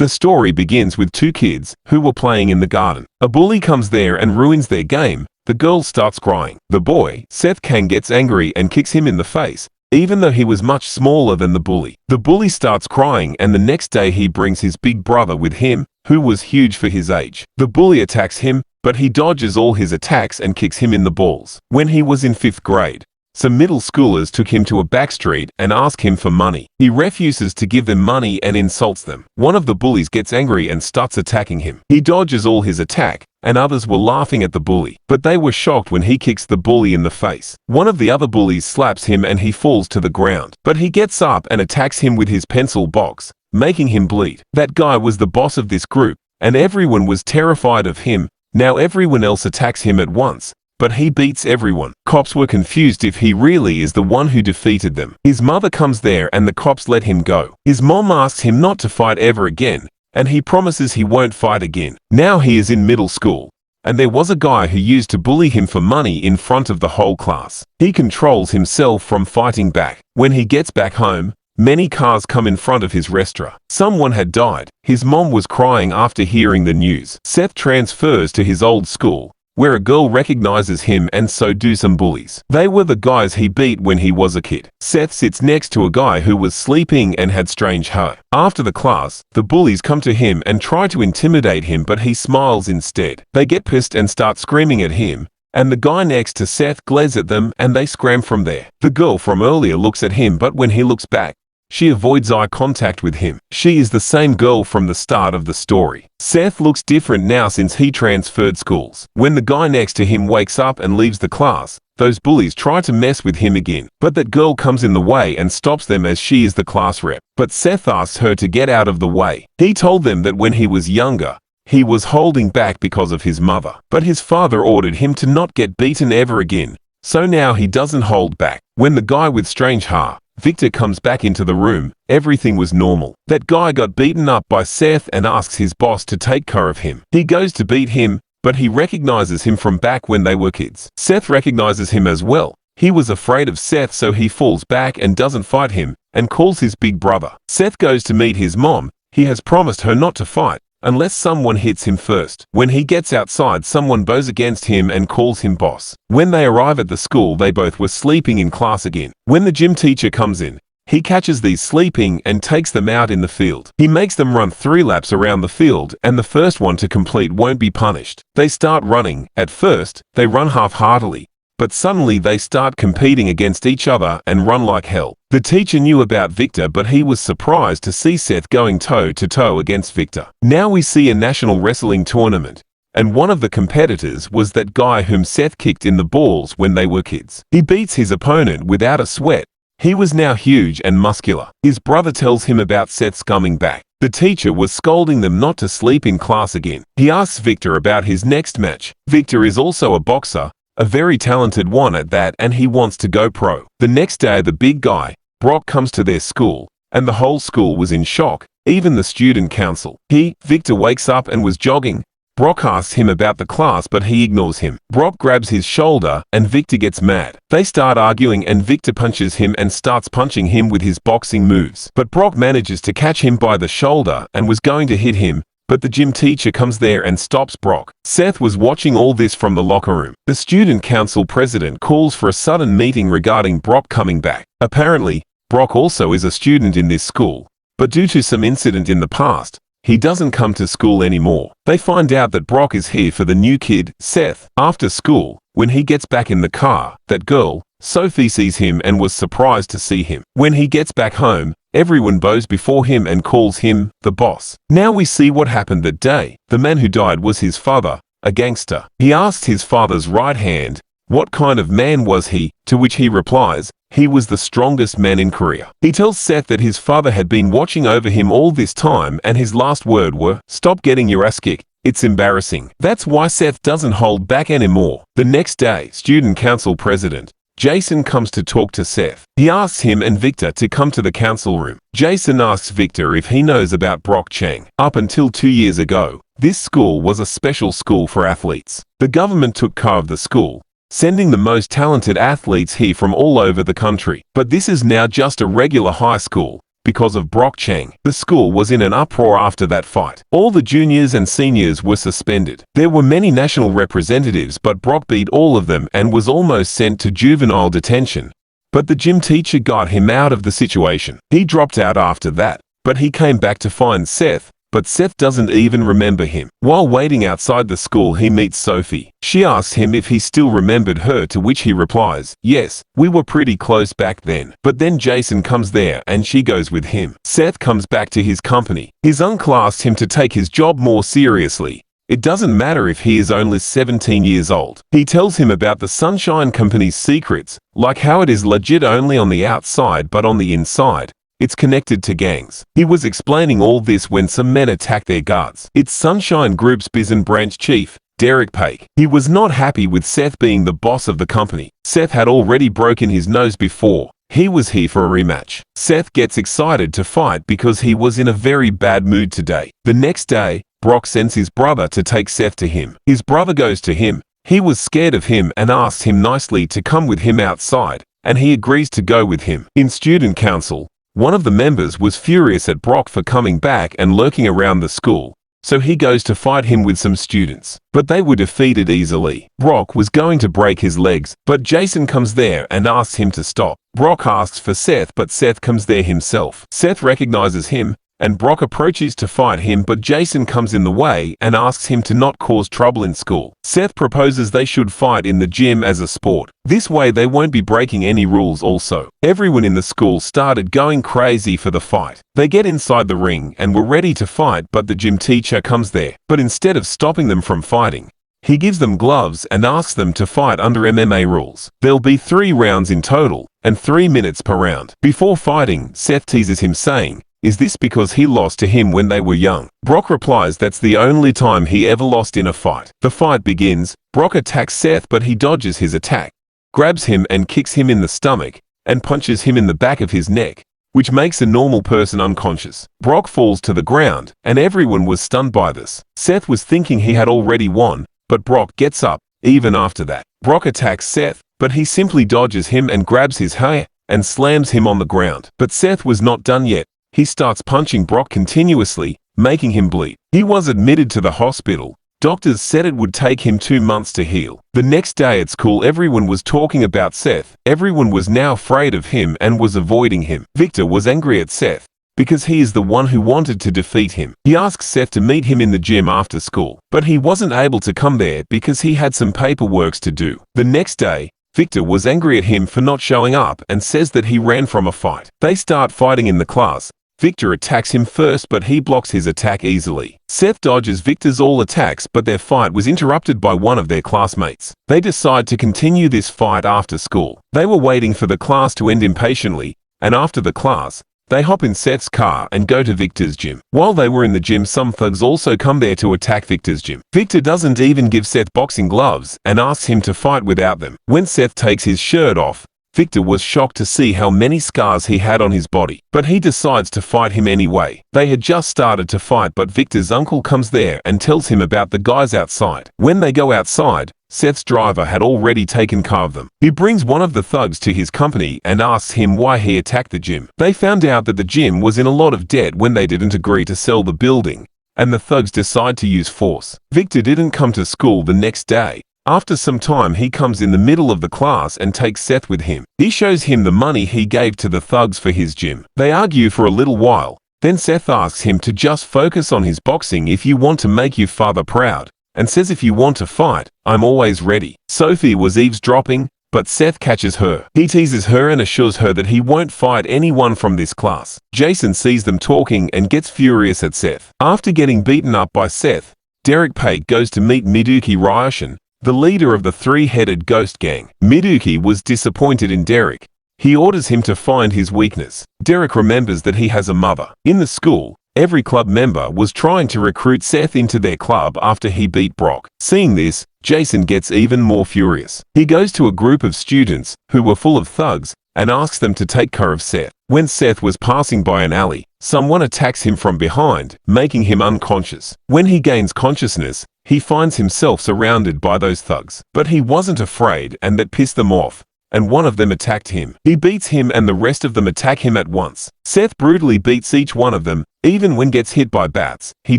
The story begins with two kids who were playing in the garden. A bully comes there and ruins their game. The girl starts crying. The boy, Seth Kang, gets angry and kicks him in the face, even though he was much smaller than the bully. The bully starts crying, and the next day he brings his big brother with him, who was huge for his age. The bully attacks him, but he dodges all his attacks and kicks him in the balls. When he was in 5th grade, some middle schoolers took him to a back street and ask him for money. He refuses to give them money and insults them. One of the bullies gets angry and starts attacking him. He dodges all his attack, and others were laughing at the bully, but they were shocked when he kicks the bully in the face. One of the other bullies slaps him and he falls to the ground, but he gets up and attacks him with his pencil box, making him bleed. That guy was the boss of this group, and everyone was terrified of him. Now everyone else attacks him at once, but he beats everyone. Cops were confused if he really is the one who defeated them. His mother comes there and the cops let him go. His mom asks him not to fight ever again, and he promises he won't fight again. Now he is in middle school, and there was a guy who used to bully him for money in front of the whole class. He controls himself from fighting back. When he gets back home, many cars come in front of his restaurant. Someone had died. His mom was crying after hearing the news. Seth transfers to his old school, where a girl recognizes him, and so do some bullies. They were the guys he beat when he was a kid. Seth sits next to a guy who was sleeping and had strange hair. After the class, the bullies come to him and try to intimidate him, but he smiles instead. They get pissed and start screaming at him, and the guy next to Seth glares at them and they scram from there. The girl from earlier looks at him, but when he looks back, she avoids eye contact with him. She is the same girl from the start of the story. Seth looks different now since he transferred schools. When the guy next to him wakes up and leaves the class, those bullies try to mess with him again, but that girl comes in the way and stops them as she is the class rep. But Seth asks her to get out of the way. He told them that when he was younger, he was holding back because of his mother, but his father ordered him to not get beaten ever again, so now he doesn't hold back. When the guy with strange hair, Victor, comes back into the room, everything was normal. That guy got beaten up by Seth and asks his boss to take care of him. He goes to beat him, but he recognizes him from back when they were kids. Seth recognizes him as well. He was afraid of Seth, so he falls back and doesn't fight him, and calls his big brother. Seth goes to meet his mom. He has promised her not to fight unless someone hits him first. When he gets outside, someone bows against him and calls him boss. When they arrive at the school, they both were sleeping in class again. When the gym teacher comes in, he catches these sleeping and takes them out in the field. He makes them run 3 laps around the field, and the first one to complete won't be punished. They start running. At first, they run half-heartedly, but suddenly they start competing against each other and run like hell. The teacher knew about Victor, but he was surprised to see Seth going toe-to-toe against Victor. Now we see a national wrestling tournament, and one of the competitors was that guy whom Seth kicked in the balls when they were kids. He beats his opponent without a sweat. He was now huge and muscular. His brother tells him about Seth's coming back. The teacher was scolding them not to sleep in class again. He asks Victor about his next match. Victor is also a boxer, a very talented one at that, and he wants to go pro. The next day, the big guy, Brock, comes to their school, and the whole school was in shock, even the student council. Victor wakes up and was jogging. Brock asks him about the class, but he ignores him. Brock grabs his shoulder and Victor gets mad. They start arguing and Victor punches him and starts punching him with his boxing moves. But Brock manages to catch him by the shoulder and was going to hit him, but the gym teacher comes there and stops Brock. Seth was watching all this from the locker room. The student council president calls for a sudden meeting regarding Brock coming back. Apparently, Brock also is a student in this school, but due to some incident in the past, he doesn't come to school anymore. They find out that Brock is here for the new kid, Seth. After school, when he gets back in the car, that girl, Sophie, sees him and was surprised to see him. When he gets back home, everyone bows before him and calls him the boss. Now we see what happened that day. The man who died was his father, a gangster. He asked his father's right hand, what kind of man was he, to which he replies, he was the strongest man in Korea. He tells Seth that his father had been watching over him all this time, and his last word were, "Stop getting your ass kicked. It's embarrassing." That's why Seth doesn't hold back anymore. The next day, student council president Jason comes to talk to Seth. He asks him and Victor to come to the council room. Jason asks Victor if he knows about Brock Chang. Up until 2 years ago, this school was a special school for athletes. The government took care of the school, sending the most talented athletes here from all over the country. But this is now just a regular high school, because of Brock Chang. The school was in an uproar after that fight. All the juniors and seniors were suspended. There were many national representatives, but Brock beat all of them and was almost sent to juvenile detention. But the gym teacher got him out of the situation. He dropped out after that, but he came back to find Seth, but Seth doesn't even remember him. While waiting outside the school, he meets Sophie. She asks him if he still remembered her, to which he replies, "Yes, we were pretty close back then." But then Jason comes there and she goes with him. Seth comes back to his company. His uncle asked him to take his job more seriously. It doesn't matter if he is only 17 years old. He tells him about the Sunshine Company's secrets, like how it is legit only on the outside but on the inside it's connected to gangs. He was explaining all this when some men attack their guards. It's Sunshine Group's Bison branch chief, Derek Pake. He was not happy with Seth being the boss of the company. Seth had already broken his nose before. He was here for a rematch. Seth gets excited to fight because he was in a very bad mood today. The next day, Brock sends his brother to take Seth to him. His brother goes to him. He was scared of him and asks him nicely to come with him outside, and he agrees to go with him. In student council, one of the members was furious at Brock for coming back and lurking around the school, so he goes to fight him with some students. But they were defeated easily. Brock was going to break his legs, but Jason comes there and asks him to stop. Brock asks for Seth, but Seth comes there himself. Seth recognizes him, and Brock approaches to fight him, but Jason comes in the way and asks him to not cause trouble in school. Seth proposes they should fight in the gym as a sport. This way they won't be breaking any rules also. Everyone in the school started going crazy for the fight. They get inside the ring and were ready to fight, but the gym teacher comes there. But instead of stopping them from fighting, he gives them gloves and asks them to fight under MMA rules. There'll be 3 rounds in total, and 3 minutes per round. Before fighting, Seth teases him saying, "Is this because he lost to him when they were young?" Brock replies that's the only time he ever lost in a fight. The fight begins. Brock attacks Seth, but he dodges his attack, grabs him and kicks him in the stomach, and punches him in the back of his neck, which makes a normal person unconscious. Brock falls to the ground, and everyone was stunned by this. Seth was thinking he had already won, but Brock gets up. Even after that, Brock attacks Seth, but he simply dodges him and grabs his hair and slams him on the ground. But Seth was not done yet. He starts punching Brock continuously, making him bleed. He was admitted to the hospital. Doctors said it would take him 2 months to heal. The next day at school, everyone was talking about Seth. Everyone was now afraid of him and was avoiding him. Victor was angry at Seth because he is the one who wanted to defeat him. He asks Seth to meet him in the gym after school, but he wasn't able to come there because he had some paperwork to do. The next day, Victor was angry at him for not showing up and says that he ran from a fight. They start fighting in the class. Victor attacks him first, but he blocks his attack easily. Seth dodges Victor's all attacks, but their fight was interrupted by one of their classmates. They decide to continue this fight after school. They were waiting for the class to end impatiently, and after the class, they hop in Seth's car and go to Victor's gym. While they were in the gym, some thugs also come there to attack Victor's gym. Victor doesn't even give Seth boxing gloves and asks him to fight without them. When Seth takes his shirt off, Victor was shocked to see how many scars he had on his body, but he decides to fight him anyway. They had just started to fight, but Victor's uncle comes there and tells him about the guys outside. When they go outside, Seth's driver had already taken care of them. He brings one of the thugs to his company and asks him why he attacked the gym. They found out that the gym was in a lot of debt when they didn't agree to sell the building, and the thugs decide to use force. Victor didn't come to school the next day. After some time, he comes in the middle of the class and takes Seth with him. He shows him the money he gave to the thugs for his gym. They argue for a little while. Then Seth asks him to just focus on his boxing if you want to make your father proud, and says if you want to fight, I'm always ready. Sophie was eavesdropping, but Seth catches her. He teases her and assures her that he won't fight anyone from this class. Jason sees them talking and gets furious at Seth. After getting beaten up by Seth, Derek Pate goes to meet Miduki Ryoshin, the leader of the 3-headed ghost gang. Miduki was disappointed in Derek. He orders him to find his weakness. Derek remembers that he has a mother. In the school, every club member was trying to recruit Seth into their club after he beat Brock. Seeing this, Jason gets even more furious. He goes to a group of students who were full of thugs and asks them to take care of Seth. When Seth was passing by an alley, someone attacks him from behind, making him unconscious. When he gains consciousness, he finds himself surrounded by those thugs. But he wasn't afraid, and that pissed them off, and one of them attacked him. He beats him and the rest of them attack him at once. Seth brutally beats each one of them, even when gets hit by bats. He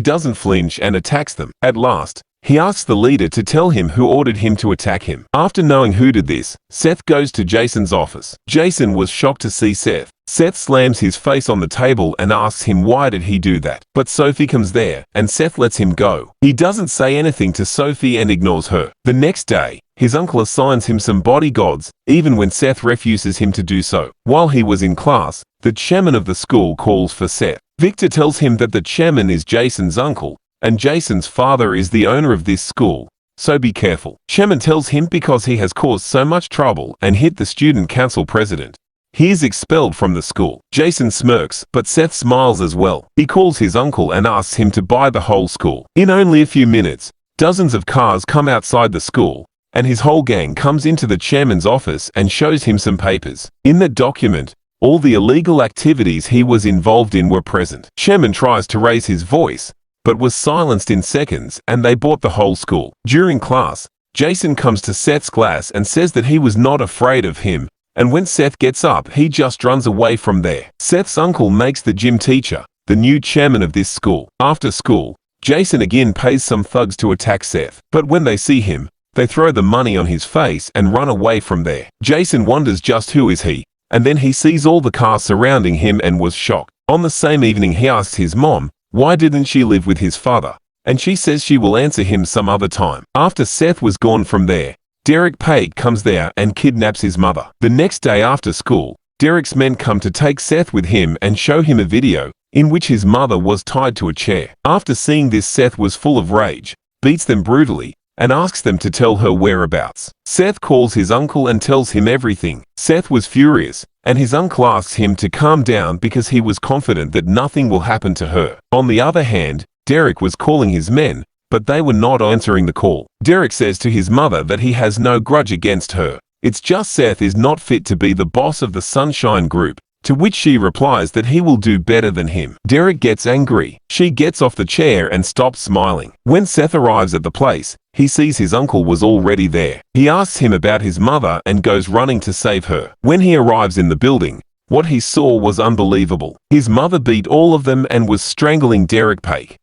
doesn't flinch and attacks them. At last, he asks the leader to tell him who ordered him to attack him. After knowing who did this, Seth goes to Jason's office. Jason was shocked to see Seth. Seth slams his face on the table and asks him why did he do that. But Sophie comes there, and Seth lets him go. He doesn't say anything to Sophie and ignores her. The next day, his uncle assigns him some bodyguards, even when Seth refuses him to do so. While he was in class, the chairman of the school calls for Seth. Victor tells him that the chairman is Jason's uncle, and Jason's father is the owner of this school, so be careful. Chairman tells him because he has caused so much trouble and hit the student council president, he is expelled from the school. Jason smirks, but Seth smiles as well. He calls his uncle and asks him to buy the whole school. In only a few minutes, dozens of cars come outside the school, and his whole gang comes into the chairman's office and shows him some papers. In that document, all the illegal activities he was involved in were present. Chairman tries to raise his voice, but was silenced in seconds, and they bought the whole school. During class, Jason comes to Seth's class and says that he was not afraid of him, and when Seth gets up, he just runs away from there. Seth's uncle makes the gym teacher the new chairman of this school. After school, Jason again pays some thugs to attack Seth, but when they see him, they throw the money on his face and run away from there. Jason wonders just who is he, and then he sees all the cars surrounding him and was shocked. On the same evening, he asks his mom, why didn't she live with his father? And she says she will answer him some other time. After Seth was gone from there, Derek Page comes there and kidnaps his mother. The next day after school, Derek's men come to take Seth with him and show him a video in which his mother was tied to a chair. After seeing this, Seth was full of rage, beats them brutally, and asks them to tell her whereabouts. Seth calls his uncle and tells him everything. Seth was furious, and his uncle asks him to calm down because he was confident that nothing will happen to her. On the other hand, Derek was calling his men, but they were not answering the call. Derek says to his mother that he has no grudge against her. It's just Seth is not fit to be the boss of the Sunshine Group, to which she replies that he will do better than him. Derek gets angry. She gets off the chair and stops smiling. When Seth arrives at the place, he sees his uncle was already there. He asks him about his mother and goes running to save her. When he arrives in the building, what he saw was unbelievable. His mother beat all of them and was strangling Derek Page.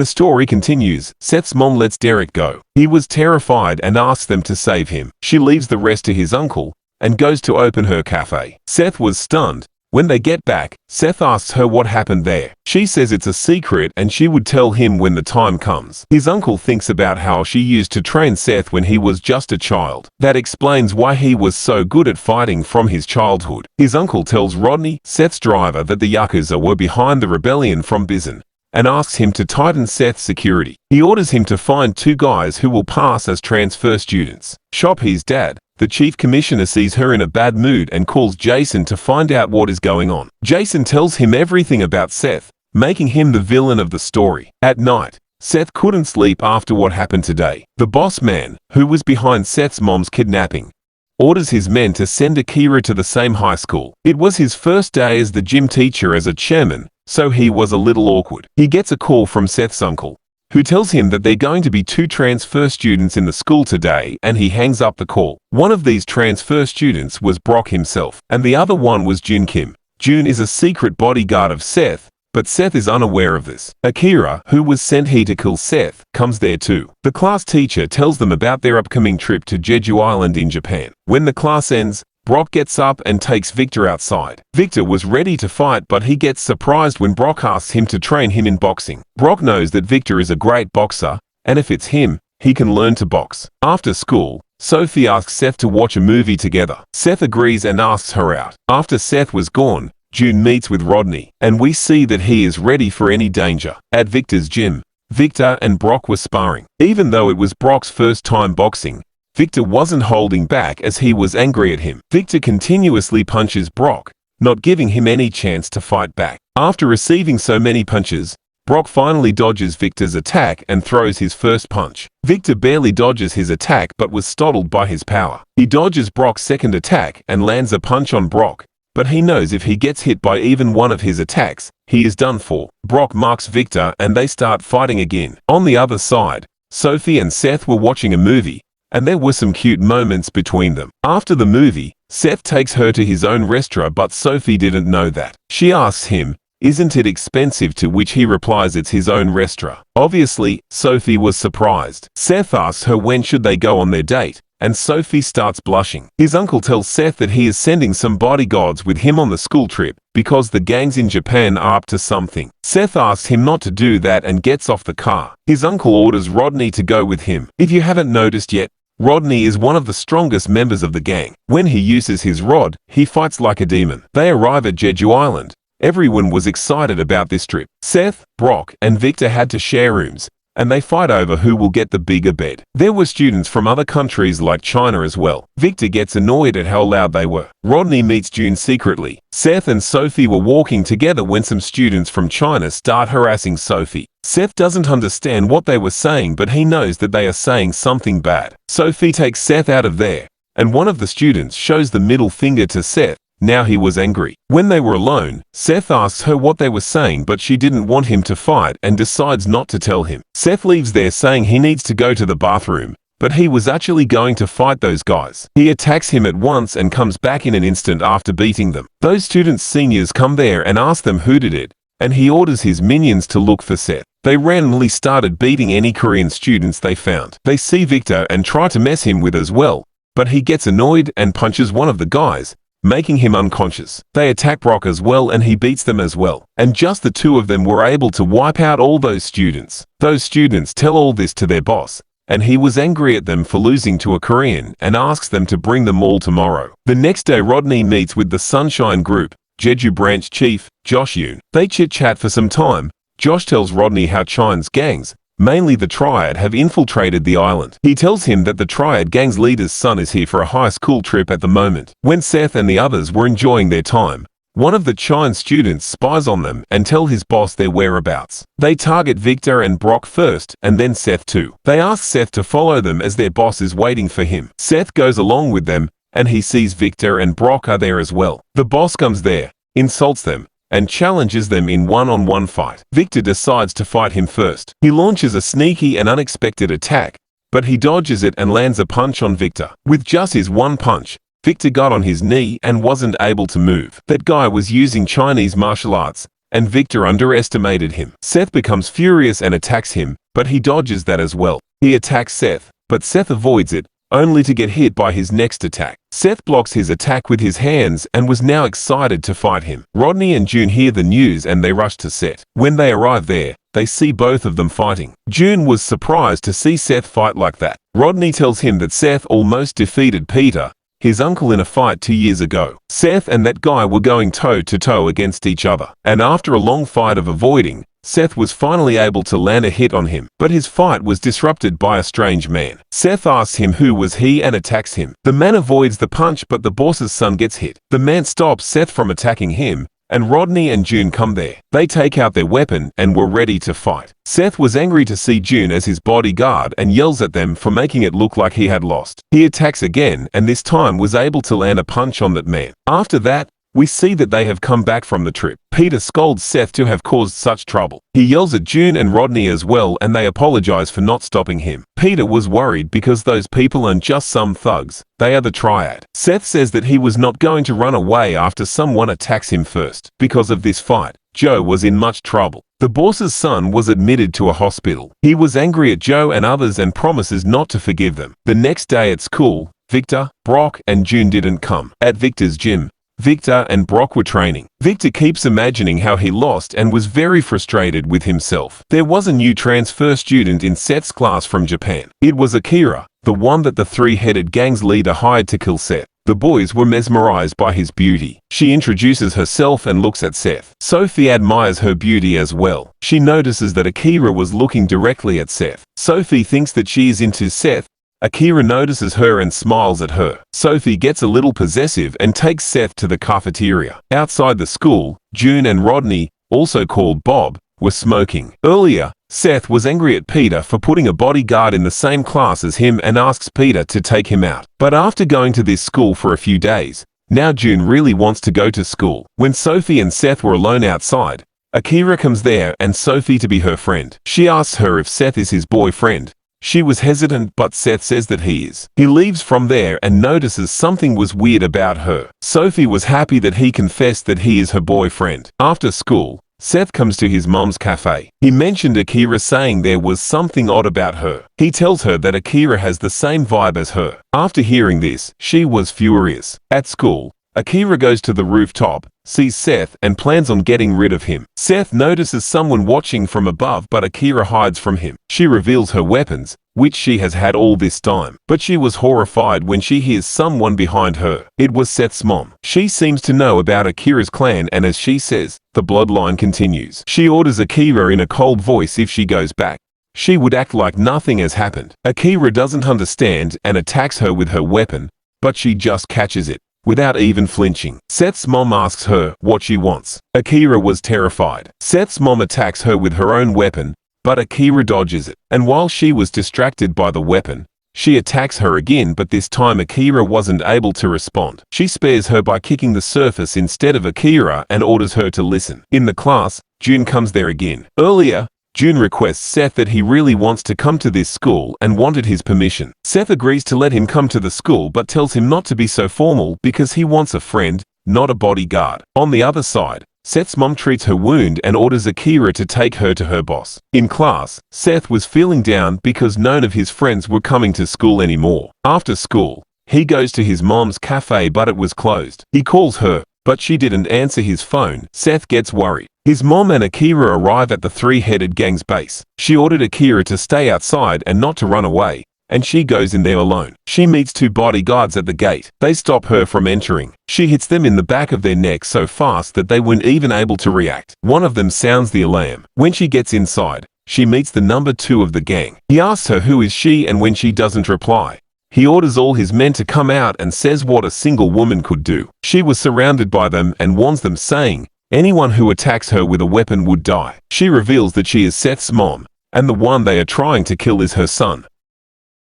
The story continues. Seth's mom lets Derek go. He was terrified and asks them to save him. She leaves the rest to his uncle and goes to open her cafe. Seth was stunned. When they get back, Seth asks her what happened there. She says it's a secret and she would tell him when the time comes. His uncle thinks about how she used to train Seth when he was just a child. That explains why he was so good at fighting from his childhood. His uncle tells Rodney, Seth's driver, that the Yakuza were behind the rebellion from Bison, and asks him to tighten Seth's security. He orders him to find 2 guys who will pass as transfer students. Shoppy's dad, the chief commissioner, sees her in a bad mood and calls Jason to find out what is going on. Jason tells him everything about Seth, making him the villain of the story. At night, Seth couldn't sleep after what happened today. The boss man, who was behind Seth's mom's kidnapping, orders his men to send Akira to the same high school. It was his first day as the gym teacher as a chairman, so he was a little awkward. He gets a call from Seth's uncle, who tells him that they're going to be 2 transfer students in the school today, and he hangs up the call. One of these transfer students was Brock himself, and the other one was Jun Kim. Jun is a secret bodyguard of Seth, but Seth is unaware of this. Akira, who was sent here to kill Seth, comes there too. The class teacher tells them about their upcoming trip to Jeju Island in Japan. When the class ends, Brock gets up and takes Victor outside. Victor was ready to fight, but he gets surprised when Brock asks him to train him in boxing. Brock knows that Victor is a great boxer, and if it's him, he can learn to box. After school, Sophie asks Seth to watch a movie together. Seth agrees and asks her out. After Seth was gone, June meets with Rodney, and we see that he is ready for any danger. At Victor's gym, Victor and Brock were sparring. Even though it was Brock's first time boxing, Victor wasn't holding back as he was angry at him. Victor continuously punches Brock, not giving him any chance to fight back. After receiving so many punches, Brock finally dodges Victor's attack and throws his first punch. Victor barely dodges his attack but was startled by his power. He dodges Brock's second attack and lands a punch on Brock, but he knows if he gets hit by even one of his attacks, he is done for. Brock marks Victor and they start fighting again. On the other side, Sophie and Seth were watching a movie, and there were some cute moments between them. After the movie, Seth takes her to his own restaurant, but Sophie didn't know that. She asks him, "Isn't it expensive?" to which he replies it's his own restaurant. Obviously, Sophie was surprised. Seth asks her when should they go on their date, and Sophie starts blushing. His uncle tells Seth that he is sending some bodyguards with him on the school trip because the gangs in Japan are up to something. Seth asks him not to do that and gets off the car. His uncle orders Rodney to go with him. If you haven't noticed yet, Rodney is one of the strongest members of the gang. When he uses his rod, he fights like a demon. They arrive at Jeju Island. Everyone was excited about this trip. Seth, Brock, and Victor had to share rooms, and they fight over who will get the bigger bed. There were students from other countries like China as well. Victor gets annoyed at how loud they were. Rodney meets June secretly. Seth and Sophie were walking together when some students from China start harassing Sophie. Seth doesn't understand what they were saying, but he knows that they are saying something bad. Sophie takes Seth out of there, and one of the students shows the middle finger to Seth. Now he was angry. When they were alone, Seth asks her what they were saying, but she didn't want him to fight and decides not to tell him. Seth leaves there saying he needs to go to the bathroom, but he was actually going to fight those guys. He attacks him at once and comes back in an instant after beating them. Those students' seniors come there and ask them who did it, and he orders his minions to look for Seth. They randomly started beating any Korean students they found. They see Victor and try to mess him with as well, but he gets annoyed and punches one of the guys, making him unconscious. They attack Brock as well and he beats them as well. And just the two of them were able to wipe out all those students. Those students tell all this to their boss, and he was angry at them for losing to a Korean and asks them to bring them all tomorrow. The next day Rodney meets with the Sunshine Group, Jeju Branch Chief, Josh Yoon. They chit-chat for some time. Josh tells Rodney how Chine's gangs, mainly the Triad, have infiltrated the island. He tells him that the Triad gang's leader's son is here for a high school trip at the moment. When Seth and the others were enjoying their time, one of the Chine students spies on them and tell his boss their whereabouts. They target Victor and Brock first, and then Seth too. They ask Seth to follow them as their boss is waiting for him. Seth goes along with them, and he sees Victor and Brock are there as well. The boss comes there, insults them, and challenges them in one-on-one fight. Victor decides to fight him first. He launches a sneaky and unexpected attack, but he dodges it and lands a punch on Victor. With just his one punch, Victor got on his knee and wasn't able to move. That guy was using Chinese martial arts, and Victor underestimated him. Seth becomes furious and attacks him, but he dodges that as well. He attacks Seth, but Seth avoids it, only to get hit by his next attack. Seth blocks his attack with his hands and was now excited to fight him. Rodney and June hear the news and they rush to Seth. When they arrive there, they see both of them fighting. June was surprised to see Seth fight like that. Rodney tells him that Seth almost defeated Peter, his uncle, in a fight 2 years ago. Seth and that guy were going toe-to-toe against each other, and after a long fight of avoiding, Seth was finally able to land a hit on him, but his fight was disrupted by a strange man. Seth asks him who was he and attacks him. The man avoids the punch, but the boss's son gets hit. The man stops Seth from attacking him, and Rodney and June come there. They take out their weapon and were ready to fight. Seth was angry to see June as his bodyguard and yells at them for making it look like he had lost. He attacks again and this time was able to land a punch on that man. After that, we see that they have come back from the trip. Peter scolds Seth to have caused such trouble. He yells at June and Rodney as well and they apologize for not stopping him. Peter was worried because those people aren't just some thugs, they are the Triad. Seth says that he was not going to run away after someone attacks him first. Because of this fight, Joe was in much trouble. The boss's son was admitted to a hospital. He was angry at Joe and others and promises not to forgive them. The next day at school, Victor, Brock and June didn't come. At Victor's gym, Victor and Brock were training. Victor keeps imagining how he lost and was very frustrated with himself. There was a new transfer student in Seth's class from Japan. It was Akira, the one that the three-headed gang's leader hired to kill Seth. The boys were mesmerized by his beauty. She introduces herself and looks at Seth. Sophie admires her beauty as well. She notices that Akira was looking directly at Seth. Sophie thinks that she is into Seth. Akira notices her and smiles at her. Sophie gets a little possessive and takes Seth to the cafeteria. Outside the school, June and Rodney, also called Bob, were smoking. Earlier, Seth was angry at Peter for putting a bodyguard in the same class as him and asks Peter to take him out. But after going to this school for a few days, now June really wants to go to school. When Sophie and Seth were alone outside, Akira comes there and Sophie to be her friend. She asks her if Seth is his boyfriend, She was hesitant, but Seth says that he is. He leaves from there and notices something was weird about her. Sophie was happy that he confessed that he is her boyfriend. After school, Seth comes to his mom's cafe. He mentioned Akira, saying there was something odd about her. He tells her that Akira has the same vibe as her. After hearing this, she was furious. At school, Akira goes to the rooftop, sees Seth, and plans on getting rid of him. Seth notices someone watching from above, but Akira hides from him. She reveals her weapons, which she has had all this time. But she was horrified when she hears someone behind her. It was Seth's mom. She seems to know about Akira's clan, and as she says, the bloodline continues. She orders Akira in a cold voice if she goes back. She would act like nothing has happened. Akira doesn't understand and attacks her with her weapon, but she just catches it without even flinching. Seth's mom asks her what she wants. Akira was terrified. Seth's mom attacks her with her own weapon, but Akira dodges it. And while she was distracted by the weapon, she attacks her again, but this time Akira wasn't able to respond. She spares her by kicking the surface instead of Akira and orders her to listen. In the class, June comes there again. Earlier, June requests Seth that he really wants to come to this school and wanted his permission. Seth agrees to let him come to the school, but tells him not to be so formal because he wants a friend, not a bodyguard. On the other side, Seth's mom treats her wound and orders Akira to take her to her boss. In class, Seth was feeling down because none of his friends were coming to school anymore. After school, he goes to his mom's cafe, but it was closed. He calls her, but she didn't answer his phone. Seth gets worried. His mom and Akira arrive at the three-headed gang's base. She ordered Akira to stay outside and not to run away, and she goes in there alone. She meets two bodyguards at the gate. They stop her from entering. She hits them in the back of their neck so fast that they weren't even able to react. One of them sounds the alarm. When she gets inside, she meets the number 2 of the gang. He asks her who is she, and when she doesn't reply, he orders all his men to come out and says what a single woman could do. She was surrounded by them and warns them, saying anyone who attacks her with a weapon would die. She reveals that she is Seth's mom, and the one they are trying to kill is her son.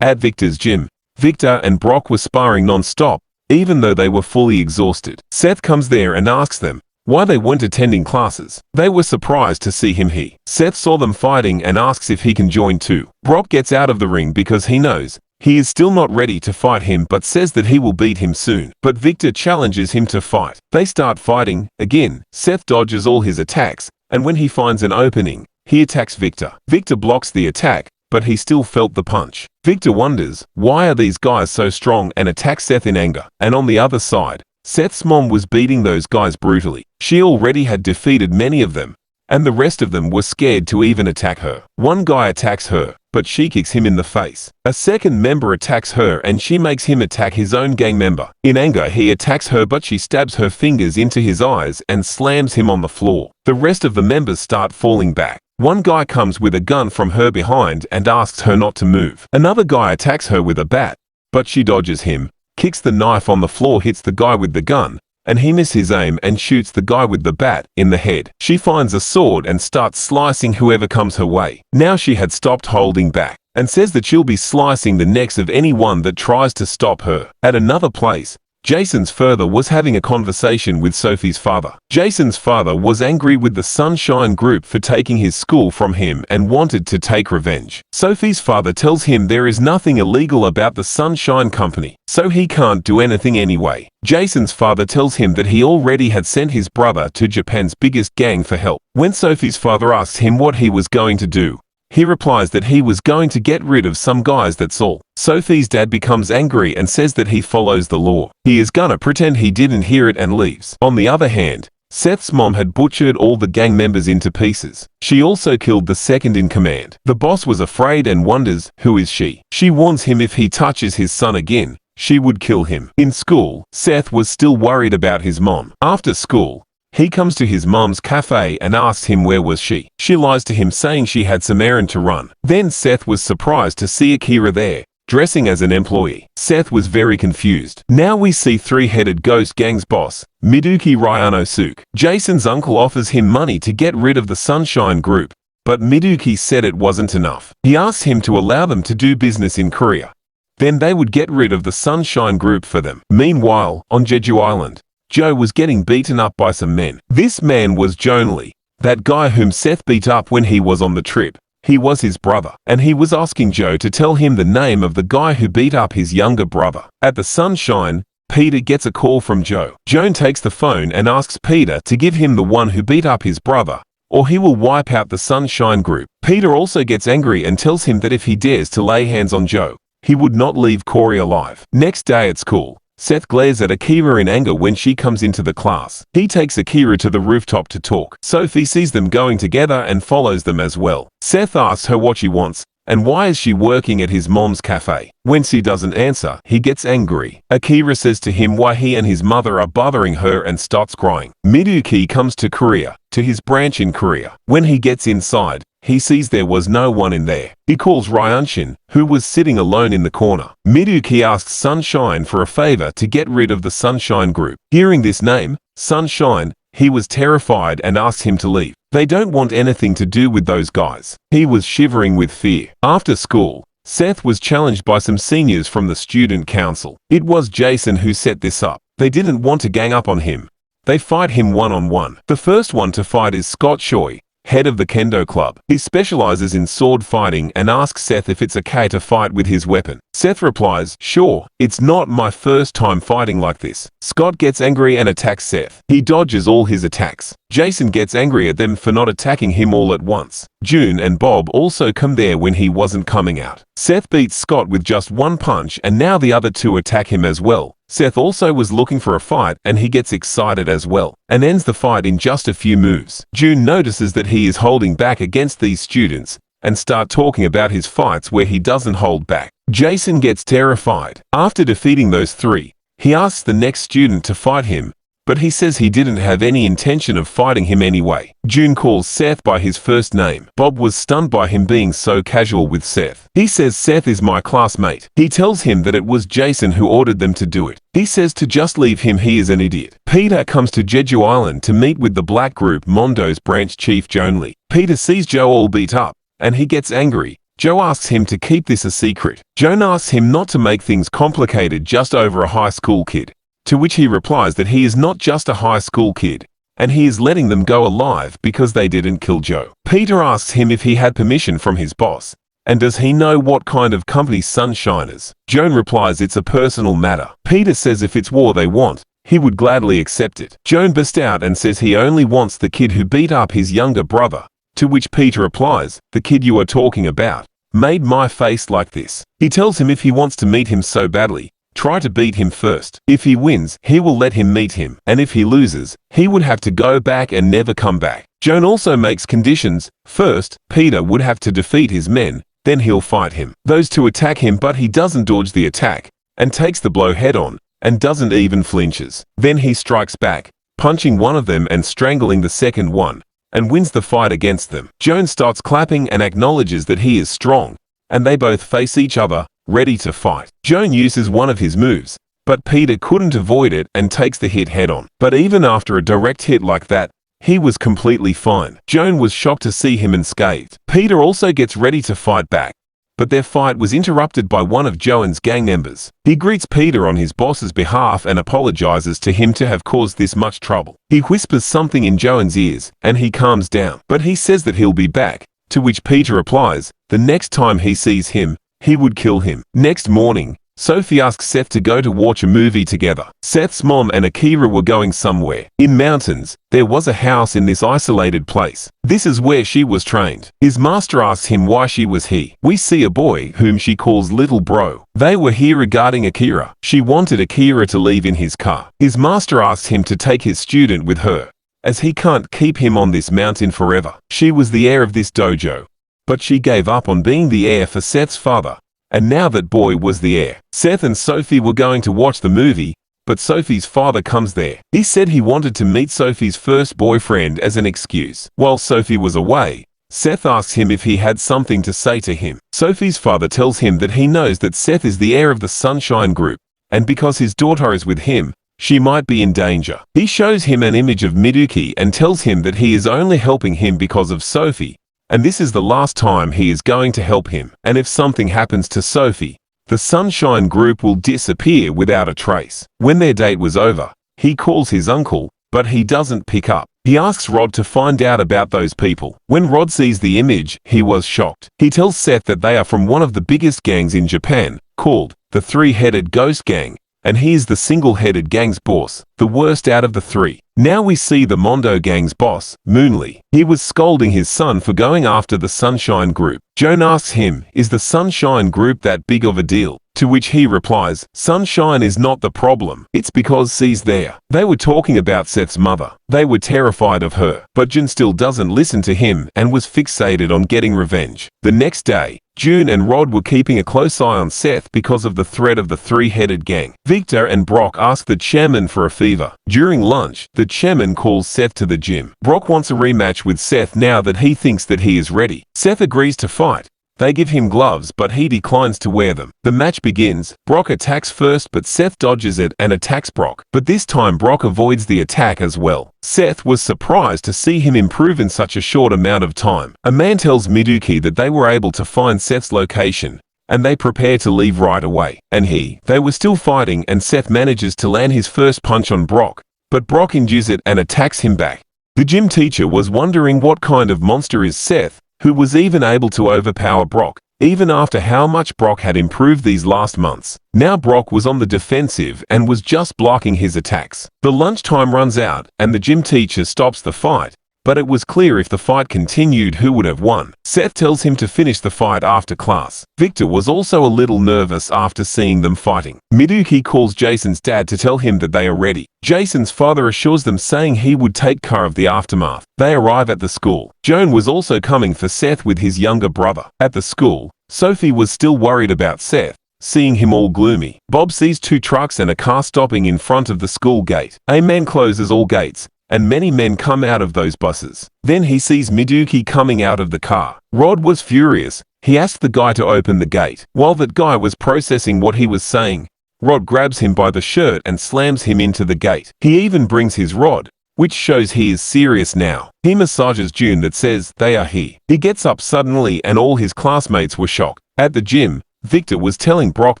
At Victor's gym, Victor and Brock were sparring non-stop, even though they were fully exhausted. Seth comes there and asks them why they weren't attending classes. They were surprised to see him. Seth saw them fighting and asks if he can join too. Brock gets out of the ring because he knows he is still not ready to fight him, but says that he will beat him soon. But Victor challenges him to fight. They start fighting. Again, Seth dodges all his attacks, and when he finds an opening, he attacks Victor. Victor blocks the attack, but he still felt the punch. Victor wonders, why are these guys so strong, and attacks Seth in anger. And on the other side, Seth's mom was beating those guys brutally. She already had defeated many of them, and the rest of them were scared to even attack her. One guy attacks her, but she kicks him in the face. A second member attacks her and she makes him attack his own gang member. In anger, he attacks her, but she stabs her fingers into his eyes and slams him on the floor. The rest of the members start falling back. One guy comes with a gun from her behind and asks her not to move. Another guy attacks her with a bat, but she dodges him, kicks the knife on the floor, hits the guy with the gun, and he misses his aim and shoots the guy with the bat in the head. She finds a sword and starts slicing whoever comes her way. Now she had stopped holding back, and says that she'll be slicing the necks of anyone that tries to stop her. At another place, Jason's father was having a conversation with Sophie's father. Jason's father was angry with the Sunshine Group for taking his school from him and wanted to take revenge. Sophie's father tells him there is nothing illegal about the Sunshine Company, so he can't do anything anyway. Jason's father tells him that he already had sent his brother to Japan's biggest gang for help. When Sophie's father asks him what he was going to do, he replies that he was going to get rid of some guys, that's all. Sophie's dad becomes angry and says that he follows the law. He is gonna pretend he didn't hear it and leaves. On the other hand, Seth's mom had butchered all the gang members into pieces. She also killed the second in command. The boss was afraid and wonders, who is she? She warns him if he touches his son again, she would kill him. In school, Seth was still worried about his mom. After school, he comes to his mom's cafe and asks him where was she. She lies to him, saying she had some errand to run. Then Seth was surprised to see Akira there, dressing as an employee. Seth was very confused. Now we see three-headed ghost gang's boss, Miduki Ryanosuke. Jason's uncle offers him money to get rid of the Sunshine Group, but Miduki said it wasn't enough. He asked him to allow them to do business in Korea. Then they would get rid of the Sunshine Group for them. Meanwhile, on Jeju Island, Joe was getting beaten up by some men. This man was Jonely, that guy whom Seth beat up when he was on the trip. he was his brother, and he was asking Joe to tell him the name of the guy who beat up his younger brother. At the Sunshine, Peter gets a call from Joe. Joan takes the phone and asks Peter to give him the one who beat up his brother, or he will wipe out the Sunshine Group. Peter also gets angry and tells him that if he dares to lay hands on Joe, he would not leave Corey alive. Next day at school, Seth glares at Akira in anger when she comes into the class. He takes Akira to the rooftop to talk. Sophie sees them going together and follows them as well. Seth asks her what she wants, and why is she working at his mom's cafe? When she doesn't answer, he gets angry. Akira says to him why he and his mother are bothering her and starts crying. Miduki comes to Korea, to his branch in Korea. When he gets inside, he sees there was no one in there. He calls Ryunshin, who was sitting alone in the corner. Miduki asks Sunshine for a favor to get rid of the Sunshine Group. Hearing this name, Sunshine, he was terrified and asked him to leave. They don't want anything to do with those guys. He was shivering with fear. After school, Seth was challenged by some seniors from the student council. It was Jason who set this up. They didn't want to gang up on him. They fight him one-on-one. The first one to fight is Scott Choi, head of the Kendo Club. He specializes in sword fighting and asks Seth if it's okay to fight with his weapon. Seth replies, "Sure, it's not my first time fighting like this." Scott gets angry and attacks Seth. He dodges all his attacks. Jason gets angry at them for not attacking him all at once. June and Bob also come there when he wasn't coming out. Seth beats Scott with just one punch and now the other two attack him as well. Seth also was looking for a fight and he gets excited as well, and ends the fight in just a few moves. June notices that he is holding back against these students, and start talking about his fights where he doesn't hold back. Jason gets terrified. After defeating those three, he asks the next student to fight him, but he says he didn't have any intention of fighting him anyway. June calls Seth by his first name. Bob was stunned by him being so casual with Seth. He says Seth is my classmate. He tells him that it was Jason who ordered them to do it. He says to just leave him, he is an idiot. Peter comes to Jeju Island to meet with the black group Mondo's branch chief Joan Lee. Peter sees Joe all beat up, and he gets angry. Joe asks him to keep this a secret. Joan asks him not to make things complicated just over a high school kid, to which he replies that he is not just a high school kid, and he is letting them go alive because they didn't kill Joe. Peter asks him if he had permission from his boss, and does he know what kind of company Sunshine is. Joan replies it's a personal matter. Peter says if it's war they want, he would gladly accept it. Joan bursts out and says he only wants the kid who beat up his younger brother, to which Peter replies, the kid you are talking about made my face like this. He tells him if he wants to meet him so badly, try to beat him first. If he wins, he will let him meet him, and if he loses, he would have to go back and never come back. Joan also makes conditions. First, Peter would have to defeat his men, then he'll fight him. Those two attack him but he doesn't dodge the attack, and takes the blow head on, and doesn't even flinches. Then he strikes back, punching one of them and strangling the second one, and wins the fight against them. Joan starts clapping and acknowledges that he is strong, and they both face each other, ready to fight. Joan uses one of his moves, but Peter couldn't avoid it and takes the hit head on. But even after a direct hit like that, he was completely fine. Joan was shocked to see him unscathed. Peter also gets ready to fight back, but their fight was interrupted by one of Joan's gang members. He greets Peter on his boss's behalf and apologizes to him to have caused this much trouble. He whispers something in Joan's ears, and he calms down, but he says that he'll be back, to which Peter replies, the next time he sees him, he would kill him. Next morning, Sophie asks Seth to go to watch a movie together. Seth's mom and Akira were going somewhere. In mountains, there was a house in this isolated place. This is where she was trained. His master asks him why she was here. We see a boy whom she calls Little Bro. They were here regarding Akira. She wanted Akira to leave in his car. His master asks him to take his student with her, as he can't keep him on this mountain forever. She was the heir of this dojo, but she gave up on being the heir for Seth's father, and now that boy was the heir. Seth and Sophie were going to watch the movie, but Sophie's father comes there. He said he wanted to meet Sophie's first boyfriend as an excuse. While Sophie was away, Seth asks him if he had something to say to him. Sophie's father tells him that he knows that Seth is the heir of the Sunshine Group, and because his daughter is with him, she might be in danger. He shows him an image of Miduki and tells him that he is only helping him because of Sophie, and this is the last time he is going to help him. And if something happens to Sophie, the Sunshine Group will disappear without a trace. When their date was over, he calls his uncle, but he doesn't pick up. He asks Rod to find out about those people. When Rod sees the image, he was shocked. He tells Seth that they are from one of the biggest gangs in Japan, called the Three-Headed Ghost Gang, and he is the single-headed gang's boss, the worst out of the three. Now we see the Mondo Gang's boss, Moonley. He was scolding his son for going after the Sunshine Group. Joan asks him, is the Sunshine Group that big of a deal? To which he replies, Sunshine is not the problem, it's because she's there. They were talking about Seth's mother. They were terrified of her, but Jun still doesn't listen to him and was fixated on getting revenge. The next day, June and Rod were keeping a close eye on Seth because of the threat of the three-headed gang. Victor and Brock ask the chairman for a favor. During lunch, the chairman calls Seth to the gym. Brock wants a rematch with Seth now that he thinks that he is ready. Seth agrees to fight. They give him gloves, but he declines to wear them. The match begins. Brock attacks first, but Seth dodges it and attacks Brock. But this time Brock avoids the attack as well. Seth was surprised to see him improve in such a short amount of time. A man tells Miduki that they were able to find Seth's location, and they prepare to leave right away. And they were still fighting, and Seth manages to land his first punch on Brock, but Brock injures it and attacks him back. The gym teacher was wondering what kind of monster is Seth, who was even able to overpower Brock, even after how much Brock had improved these last months. Now Brock was on the defensive and was just blocking his attacks. The lunchtime runs out, and the gym teacher stops the fight, but it was clear if the fight continued who would have won. Seth tells him to finish the fight after class. Victor was also a little nervous after seeing them fighting. Miduki calls Jason's dad to tell him that they are ready. Jason's father assures them, saying he would take care of the aftermath. They arrive at the school. Joan was also coming for Seth with his younger brother. At the school, Sophie was still worried about Seth, seeing him all gloomy. Bob sees two trucks and a car stopping in front of the school gate. A man closes all gates, and many men come out of those buses. Then he sees Miduki coming out of the car. Rod was furious. He asked the guy to open the gate. While that guy was processing what he was saying, Rod grabs him by the shirt and slams him into the gate. He even brings his rod, which shows he is serious now. He massages June that says they are he. He gets up suddenly and all his classmates were shocked. At the gym, Victor was telling Brock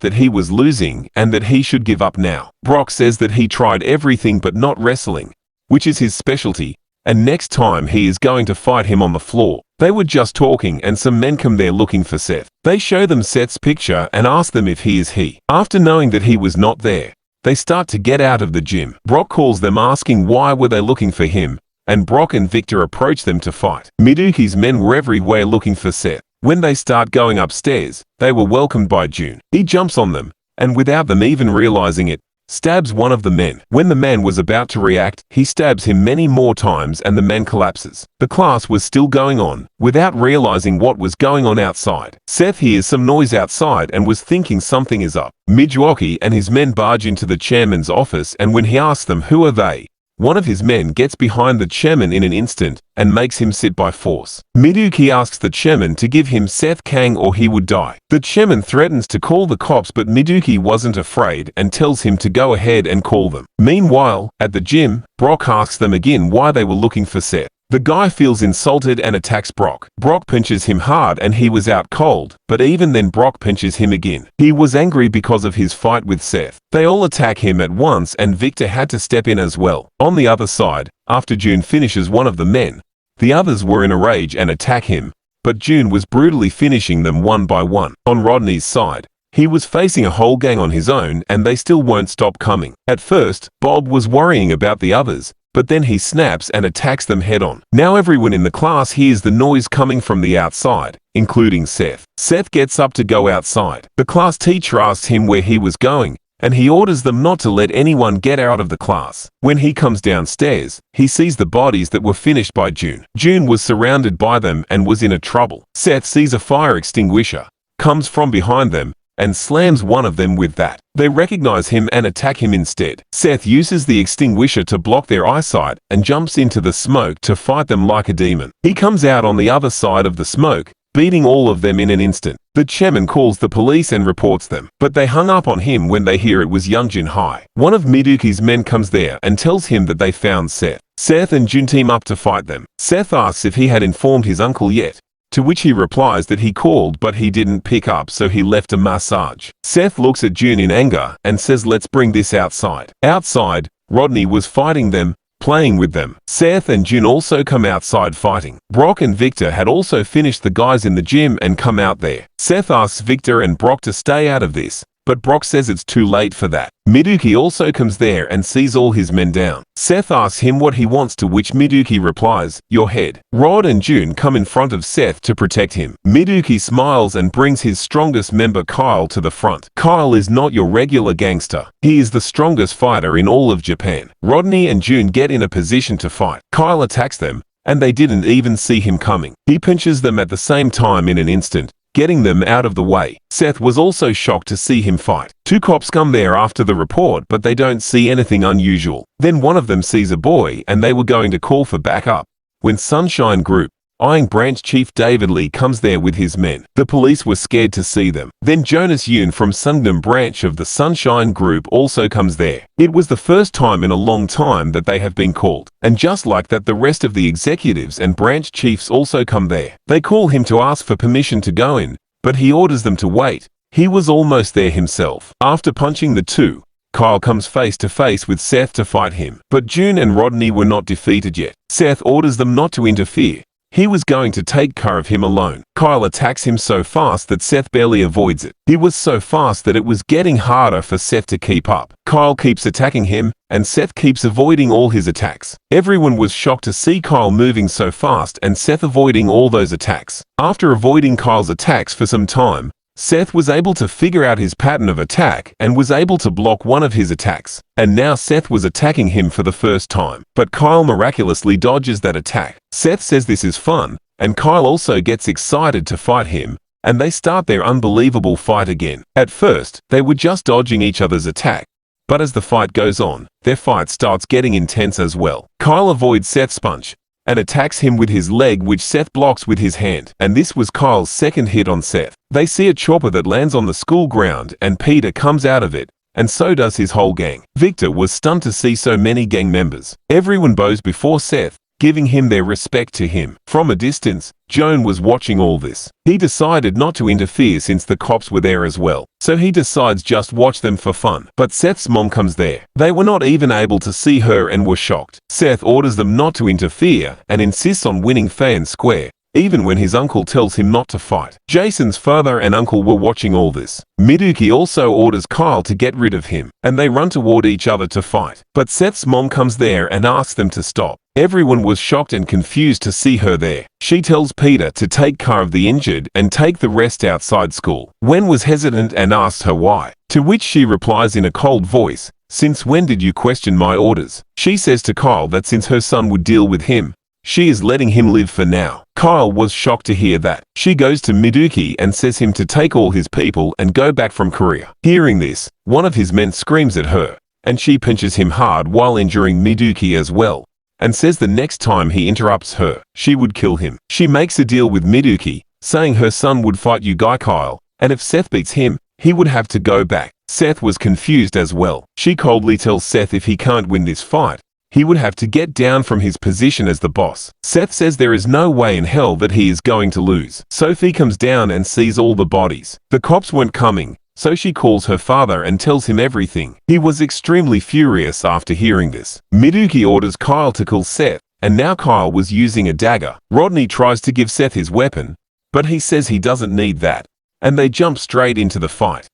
that he was losing and that he should give up now. Brock says that he tried everything but not wrestling, which is his specialty, and next time he is going to fight him on the floor. They were just talking and some men come there looking for Seth. They show them Seth's picture and ask them if he is he. After knowing that he was not there, they start to get out of the gym. Brock calls them asking why were they looking for him, and Brock and Victor approach them to fight. Miduki's men were everywhere looking for Seth. When they start going upstairs, they were welcomed by June. He jumps on them, and without them even realizing it, stabs one of the men. When the man was about to react, he stabs him many more times and the man collapses. The class was still going on, without realizing what was going on outside. Seth hears some noise outside and was thinking something is up. Midwaki and his men barge into the chairman's office, and when he asks them who are they, one of his men gets behind the chairman in an instant and makes him sit by force. Miduki asks the chairman to give him Seth Kang or he would die. The chairman threatens to call the cops, but Miduki wasn't afraid and tells him to go ahead and call them. Meanwhile, at the gym, Brock asks them again why they were looking for Seth. The guy feels insulted and attacks Brock. Brock pinches him hard and he was out cold, but even then Brock pinches him again. He was angry because of his fight with Seth. They all attack him at once and Victor had to step in as well. On the other side, after June finishes one of the men, the others were in a rage and attack him, but June was brutally finishing them one by one. On Rodney's side, he was facing a whole gang on his own and they still won't stop coming. At first, Bob was worrying about the others, but then he snaps and attacks them head-on. Now everyone in the class hears the noise coming from the outside, including Seth. Seth gets up to go outside. The class teacher asks him where he was going, and he orders them not to let anyone get out of the class. When he comes downstairs, he sees the bodies that were finished by June. June was surrounded by them and was in a trouble. Seth sees a fire extinguisher, comes from behind them, and slams one of them with that. They recognize him and attack him instead. Seth uses the extinguisher to block their eyesight and jumps into the smoke to fight them like a demon. He comes out on the other side of the smoke, beating all of them in an instant. The chairman calls the police and reports them, but they hung up on him when they hear it was Youngjin High. One of Miduki's men comes there and tells him that they found Seth. Seth and Jun team up to fight them. Seth asks if he had informed his uncle yet, to which he replies that he called but he didn't pick up, so he left a massage. Seth looks at June in anger and says let's bring this outside. Outside, Rodney was fighting them, playing with them. Seth and June also come outside fighting. Brock and Victor had also finished the guys in the gym and come out there. Seth asks Victor and Brock to stay out of this, but Brock says it's too late for that. Miduki also comes there and sees all his men down. Seth asks him what he wants, to which Miduki replies, "Your head." Rod and June come in front of Seth to protect him. Miduki smiles and brings his strongest member Kyle to the front. Kyle is not your regular gangster. He is the strongest fighter in all of Japan. Rodney and June get in a position to fight. Kyle attacks them, and they didn't even see him coming. He pinches them at the same time in an instant, getting them out of the way. Seth was also shocked to see him fight. Two cops come there after the report, but they don't see anything unusual. Then one of them sees a boy and they were going to call for backup, when Sunshine Group, eyeing Branch Chief David Lee, comes there with his men. The police were scared to see them. Then Jonas Yoon from Sungdam branch of the Sunshine Group also comes there. It was the first time in a long time that they have been called. And just like that, the rest of the executives and branch chiefs also come there. They call him to ask for permission to go in, but he orders them to wait. He was almost there himself. After punching the two, Kyle comes face to face with Seth to fight him. But June and Rodney were not defeated yet. Seth orders them not to interfere. He was going to take care of him alone. Kyle attacks him so fast that Seth barely avoids it. He was so fast that it was getting harder for Seth to keep up. Kyle keeps attacking him, and Seth keeps avoiding all his attacks. Everyone was shocked to see Kyle moving so fast and Seth avoiding all those attacks. After avoiding Kyle's attacks for some time, Seth was able to figure out his pattern of attack and was able to block one of his attacks. And now Seth was attacking him for the first time. But Kyle miraculously dodges that attack. Seth says this is fun, and Kyle also gets excited to fight him, and they start their unbelievable fight again. At first, they were just dodging each other's attack, but as the fight goes on, their fight starts getting intense as well. Kyle avoids Seth's punch and attacks him with his leg, which Seth blocks with his hand. And this was Kyle's second hit on Seth. They see a chopper that lands on the school ground and Peter comes out of it, and so does his whole gang. Victor was stunned to see so many gang members. Everyone bows before Seth, giving him their respect to him. From a distance, Joan was watching all this. He decided not to interfere since the cops were there as well, so he decides just watch them for fun. But Seth's mom comes there. They were not even able to see her and were shocked. Seth orders them not to interfere and insists on winning fair and square, even when his uncle tells him not to fight. Jason's father and uncle were watching all this. Miduki also orders Kyle to get rid of him, and they run toward each other to fight. But Seth's mom comes there and asks them to stop. Everyone was shocked and confused to see her there. She tells Peter to take care of the injured and take the rest outside school. Wen was hesitant and asked her why, to which she replies in a cold voice, "Since when did you question my orders?" She says to Kyle that since her son would deal with him, she is letting him live for now. Kyle was shocked to hear that. She goes to Miduki and says him to take all his people and go back from Korea. Hearing this, one of his men screams at her, and she pinches him hard while injuring Miduki as well, and says the next time he interrupts her, she would kill him. She makes a deal with Miduki, saying her son would fight you guy Kyle, and if Seth beats him, he would have to go back. Seth was confused as well. She coldly tells Seth if he can't win this fight, he would have to get down from his position as the boss. Seth says there is no way in hell that he is going to lose. Sophie comes down and sees all the bodies. The cops weren't coming, so she calls her father and tells him everything. He was extremely furious after hearing this. Miduki orders Kyle to kill Seth, and now Kyle was using a dagger. Rodney tries to give Seth his weapon, but he says he doesn't need that, and they jump straight into the fight.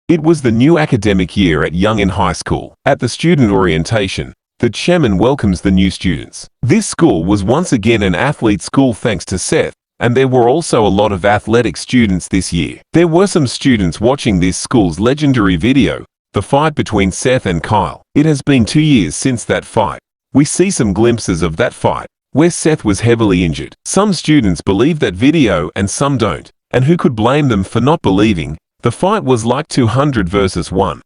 It was the new academic year at Yongin High School. At the student orientation, the chairman welcomes the new students. This school was once again an athlete school thanks to Seth, and there were also a lot of athletic students this year. There were some students watching this school's legendary video, the fight between Seth and Kyle. It has been 2 years since that fight. We see some glimpses of that fight, where Seth was heavily injured. Some students believe that video and some don't, and who could blame them for not believing? The fight was like 200 versus 1.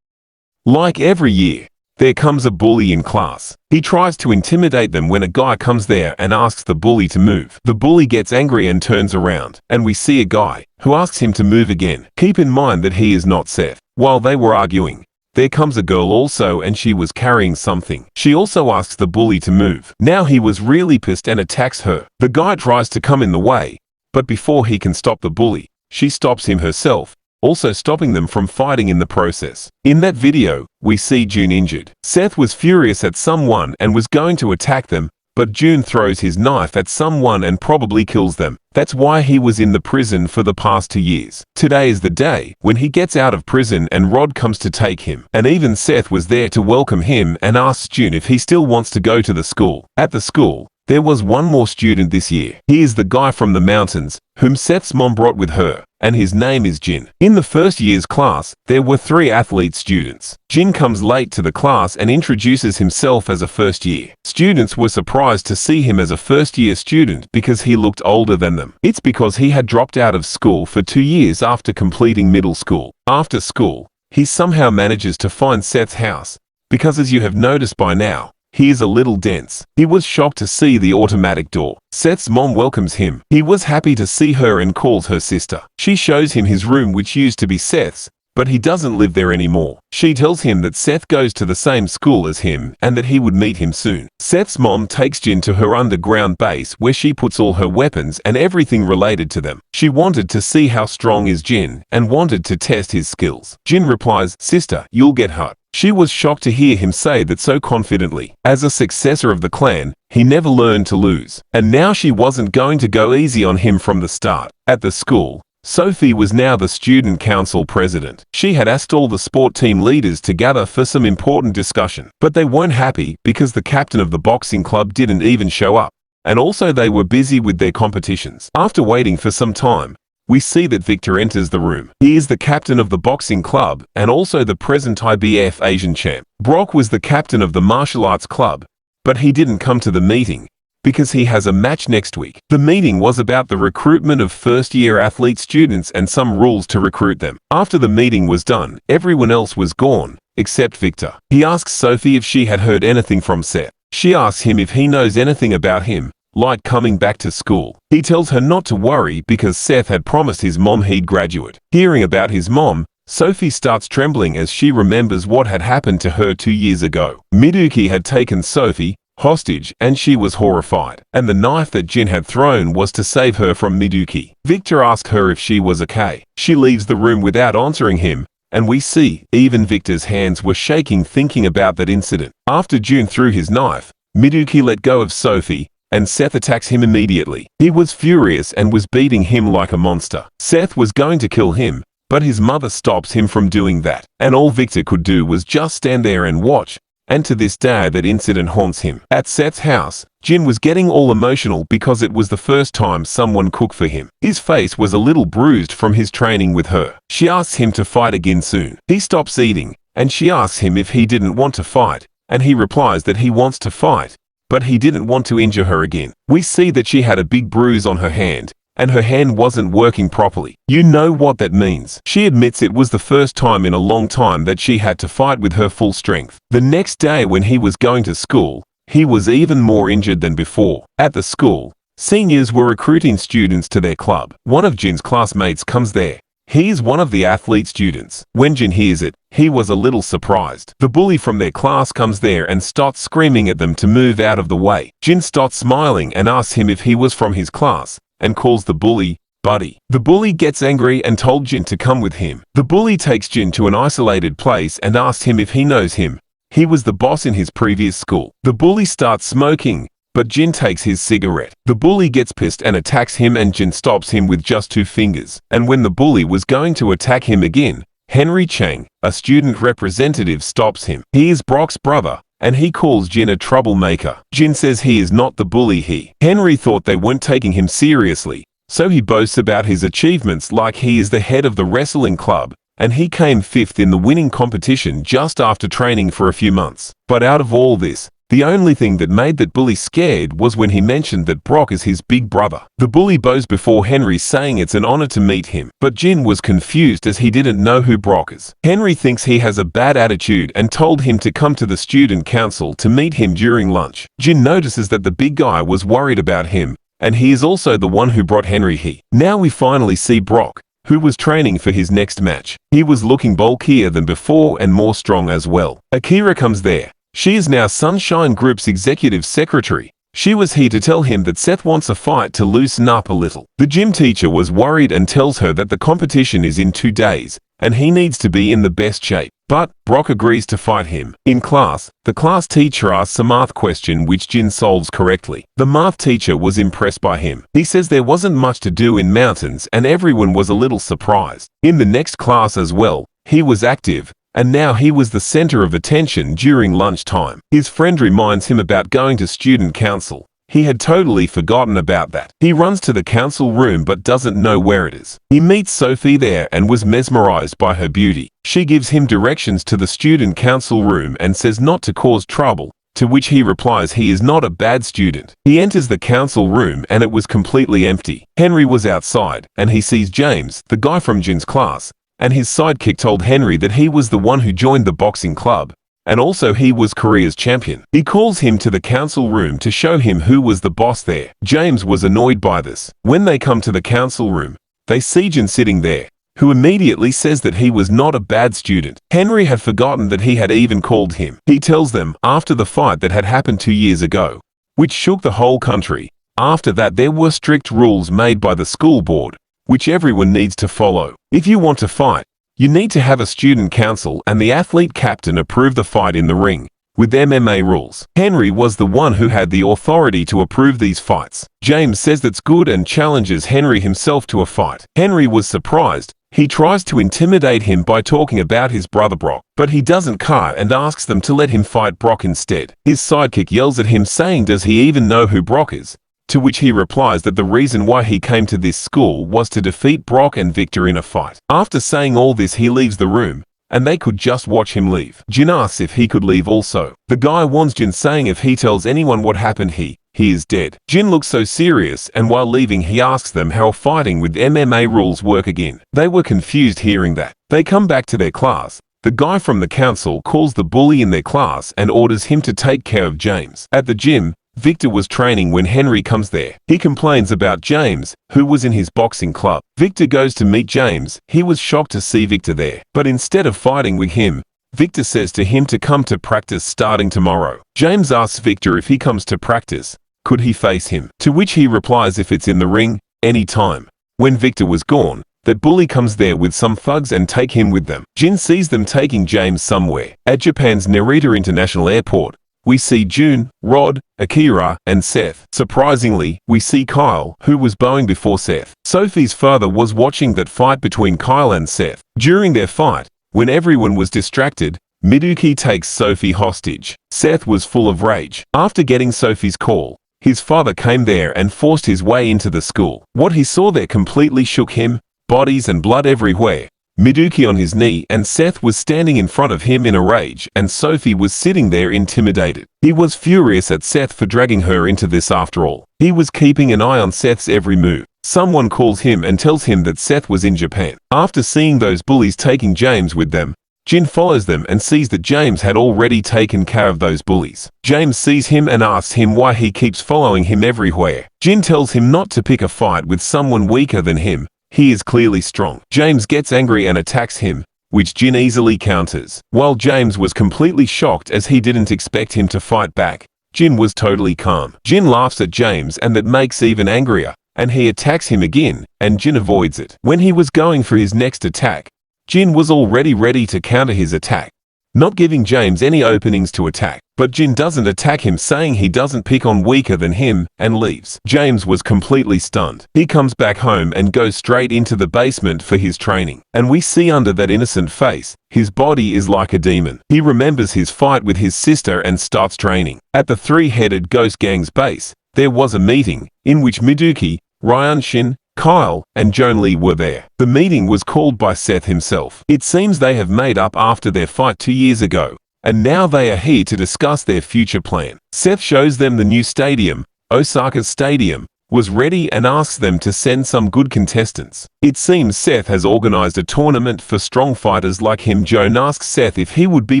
Like every year, there comes a bully in class. He tries to intimidate them when a guy comes there and asks the bully to move. The bully gets angry and turns around, and we see a guy who asks him to move again. Keep in mind that he is not Seth. While they were arguing, there comes a girl also and she was carrying something. She also asks the bully to move. Now he was really pissed and attacks her. The guy tries to come in the way, but before he can stop the bully, she stops him herself also stopping them from fighting in the process. In that video, we see Jun injured. Seth was furious at someone and was going to attack them, but Jun throws his knife at someone and probably kills them. That's why he was in the prison for the past 2 years. Today is the day when he gets out of prison and Rod comes to take him. And even Seth was there to welcome him and asks Jun if he still wants to go to the school. At the school, there was one more student this year. He is the guy from the mountains, whom Seth's mom brought with her, and his name is Jin. In the first year's class, there were 3 athlete students. Jin comes late to the class and introduces himself as a first year. Students were surprised to see him as a first year student because he looked older than them. It's because he had dropped out of school for 2 years after completing middle school. After school, he somehow manages to find Seth's house, because as you have noticed by now, he is a little dense. He was shocked to see the automatic door. Seth's mom welcomes him. He was happy to see her and calls her sister. She shows him his room, which used to be Seth's, but he doesn't live there anymore. She tells him that Seth goes to the same school as him and that he would meet him soon. Seth's mom takes Jin to her underground base where she puts all her weapons and everything related to them. She wanted to see how strong is Jin and wanted to test his skills. Jin replies, "Sister, you'll get hurt." She was shocked to hear him say that so confidently. As a successor of the clan, he never learned to lose. And now she wasn't going to go easy on him from the start. At the school, Sophie was now the student council president. She had asked all the sport team leaders to gather for some important discussion. But they weren't happy because the captain of the boxing club didn't even show up. And also they were busy with their competitions. After waiting for some time, we see that Victor enters the room. He is the captain of the boxing club and also the present IBF Asian champ. Brock was the captain of the martial arts club, but he didn't come to the meeting because he has a match next week. The meeting was about the recruitment of first-year athlete students and some rules to recruit them. After the meeting was done, everyone else was gone, except Victor. He asks Sophie if she had heard anything from Seth. She asks him if he knows anything about him, like coming back to school. He tells her not to worry because Seth had promised his mom he'd graduate. Hearing about his mom, Sophie starts trembling as she remembers what had happened to her 2 years ago. Miduki had taken Sophie hostage and she was horrified. And the knife that Jin had thrown was to save her from Miduki. Victor asked her if she was okay. She leaves the room without answering him, and we see even Victor's hands were shaking thinking about that incident. After Jun threw his knife, Miduki let go of Sophie, and Seth attacks him immediately. He was furious and was beating him like a monster. Seth was going to kill him, but his mother stops him from doing that. And all Victor could do was just stand there and watch, and to this day that incident haunts him. At Seth's house, Jin was getting all emotional because it was the first time someone cooked for him. His face was a little bruised from his training with her. She asks him to fight again soon. He stops eating, and she asks him if he didn't want to fight, and he replies that he wants to fight, but he didn't want to injure her again. We see that she had a big bruise on her hand, and her hand wasn't working properly. You know what that means. She admits it was the first time in a long time that she had to fight with her full strength. The next day when he was going to school, he was even more injured than before. At the school, seniors were recruiting students to their club. One of Jin's classmates comes there. He is one of the athlete students. When Jin hears it, he was a little surprised. The bully from their class comes there and starts screaming at them to move out of the way. Jin starts smiling and asks him if he was from his class, and calls the bully buddy. The bully gets angry and told Jin to come with him. The bully takes Jin to an isolated place and asks him if he knows him. He was the boss in his previous school. The bully starts smoking, but Jin takes his cigarette. The bully gets pissed and attacks him, and Jin stops him with just 2 fingers. And when the bully was going to attack him again, Henry Chang, a student representative, stops him. He is Brock's brother, and he calls Jin a troublemaker. Jin says he is not the bully. Henry thought they weren't taking him seriously, so he boasts about his achievements like he is the head of the wrestling club, and he came 5th in the winning competition just after training for a few months. But out of all this, the only thing that made that bully scared was when he mentioned that Brock is his big brother. The bully bows before Henry, saying it's an honor to meet him, but Jin was confused as he didn't know who Brock is. Henry thinks he has a bad attitude and told him to come to the student council to meet him during lunch. Jin notices that the big guy was worried about him, and he is also the one who brought Henry here. Now we finally see Brock, who was training for his next match. He was looking bulkier than before and more strong as well. Akira comes there. She is now Sunshine Group's executive secretary, She was here to tell him that Seth wants a fight to loosen up a little. The gym teacher was worried and tells her that the competition is in 2 days, and he needs to be in the best shape. But Brock agrees to fight him. In class, the class teacher asks a math question which Jin solves correctly. The math teacher was impressed by him. He says there wasn't much to do in mountains and everyone was a little surprised. In the next class as well, he was active, and now he was the center of attention during lunchtime. His friend reminds him about going to student council. He had totally forgotten about that. He runs to the council room but doesn't know where it is. He meets Sophie there and was mesmerized by her beauty. She gives him directions to the student council room and says not to cause trouble, to which he replies he is not a bad student. He enters the council room and it was completely empty. Henry was outside and he sees James, the guy from Jin's class, and his sidekick told Henry that he was the one who joined the boxing club, and also he was Korea's champion. He calls him to the council room to show him who was the boss there. James was annoyed by this. When they come to the council room, they see Jin sitting there, who immediately says that he was not a bad student. Henry had forgotten that he had even called him. He tells them after the fight that had happened 2 years ago, which shook the whole country. After that there were strict rules made by the school board, which everyone needs to follow. If you want to fight, you need to have a student council and the athlete captain approve the fight in the ring, with MMA rules. Henry was the one who had the authority to approve these fights. James says that's good and challenges Henry himself to a fight. Henry was surprised. He tries to intimidate him by talking about his brother Brock, but he doesn't care and asks them to let him fight Brock instead. His sidekick yells at him saying does he even know who Brock is? To which he replies that the reason why he came to this school was to defeat Brock and Victor in a fight. After saying all this he leaves the room, and they could just watch him leave. Jin asks if he could leave also. The guy warns Jin saying if he tells anyone what happened he is dead. Jin looks so serious and while leaving he asks them how fighting with MMA rules work again. They were confused hearing that. They come back to their class. The guy from the council calls the bully in their class and orders him to take care of James. At the gym, Victor was training when Henry comes there. He complains about James, who was in his boxing club. Victor goes to meet James. He was shocked to see Victor there. But instead of fighting with him, Victor says to him to come to practice starting tomorrow. James asks Victor if he comes to practice, could he face him? To which he replies if it's in the ring, anytime. When Victor was gone, that bully comes there with some thugs and take him with them. Jin sees them taking James somewhere. At Japan's Narita International Airport, we see Jun, Rod, Akira, and Seth. Surprisingly, we see Kyle, who was bowing before Seth. Sophie's father was watching that fight between Kyle and Seth. During their fight, when everyone was distracted, Miduki takes Sophie hostage. Seth was full of rage. After getting Sophie's call, his father came there and forced his way into the school. What he saw there completely shook him, bodies and blood everywhere. Miduki on his knee and Seth was standing in front of him in a rage and Sophie was sitting there intimidated. He was furious at Seth for dragging her into this after all. He was keeping an eye on Seth's every move. Someone calls him and tells him that Seth was in Japan. After seeing those bullies taking James with them, Jin follows them and sees that James had already taken care of those bullies. James sees him and asks him why he keeps following him everywhere. Jin tells him not to pick a fight with someone weaker than him. He is clearly strong. James gets angry and attacks him, which Jin easily counters. While James was completely shocked as he didn't expect him to fight back, Jin was totally calm. Jin laughs at James and that makes even angrier, and he attacks him again, and Jin avoids it. When he was going for his next attack, Jin was already ready to counter his attack, not giving James any openings to attack. But Jin doesn't attack him, saying he doesn't pick on weaker than him, and leaves. James was completely stunned. He comes back home and goes straight into the basement for his training. And we see under that innocent face, his body is like a demon. He remembers his fight with his sister and starts training. At the three-headed ghost gang's base, there was a meeting, in which Miduki, Ryan Shin, Kyle, and Joan Lee were there. The meeting was called by Seth himself. It seems they have made up after their fight 2 years ago, and now they are here to discuss their future plan. Seth shows them the new stadium, Osaka Stadium, was ready and asks them to send some good contestants. It seems Seth has organized a tournament for strong fighters like him. Joan asks Seth if he would be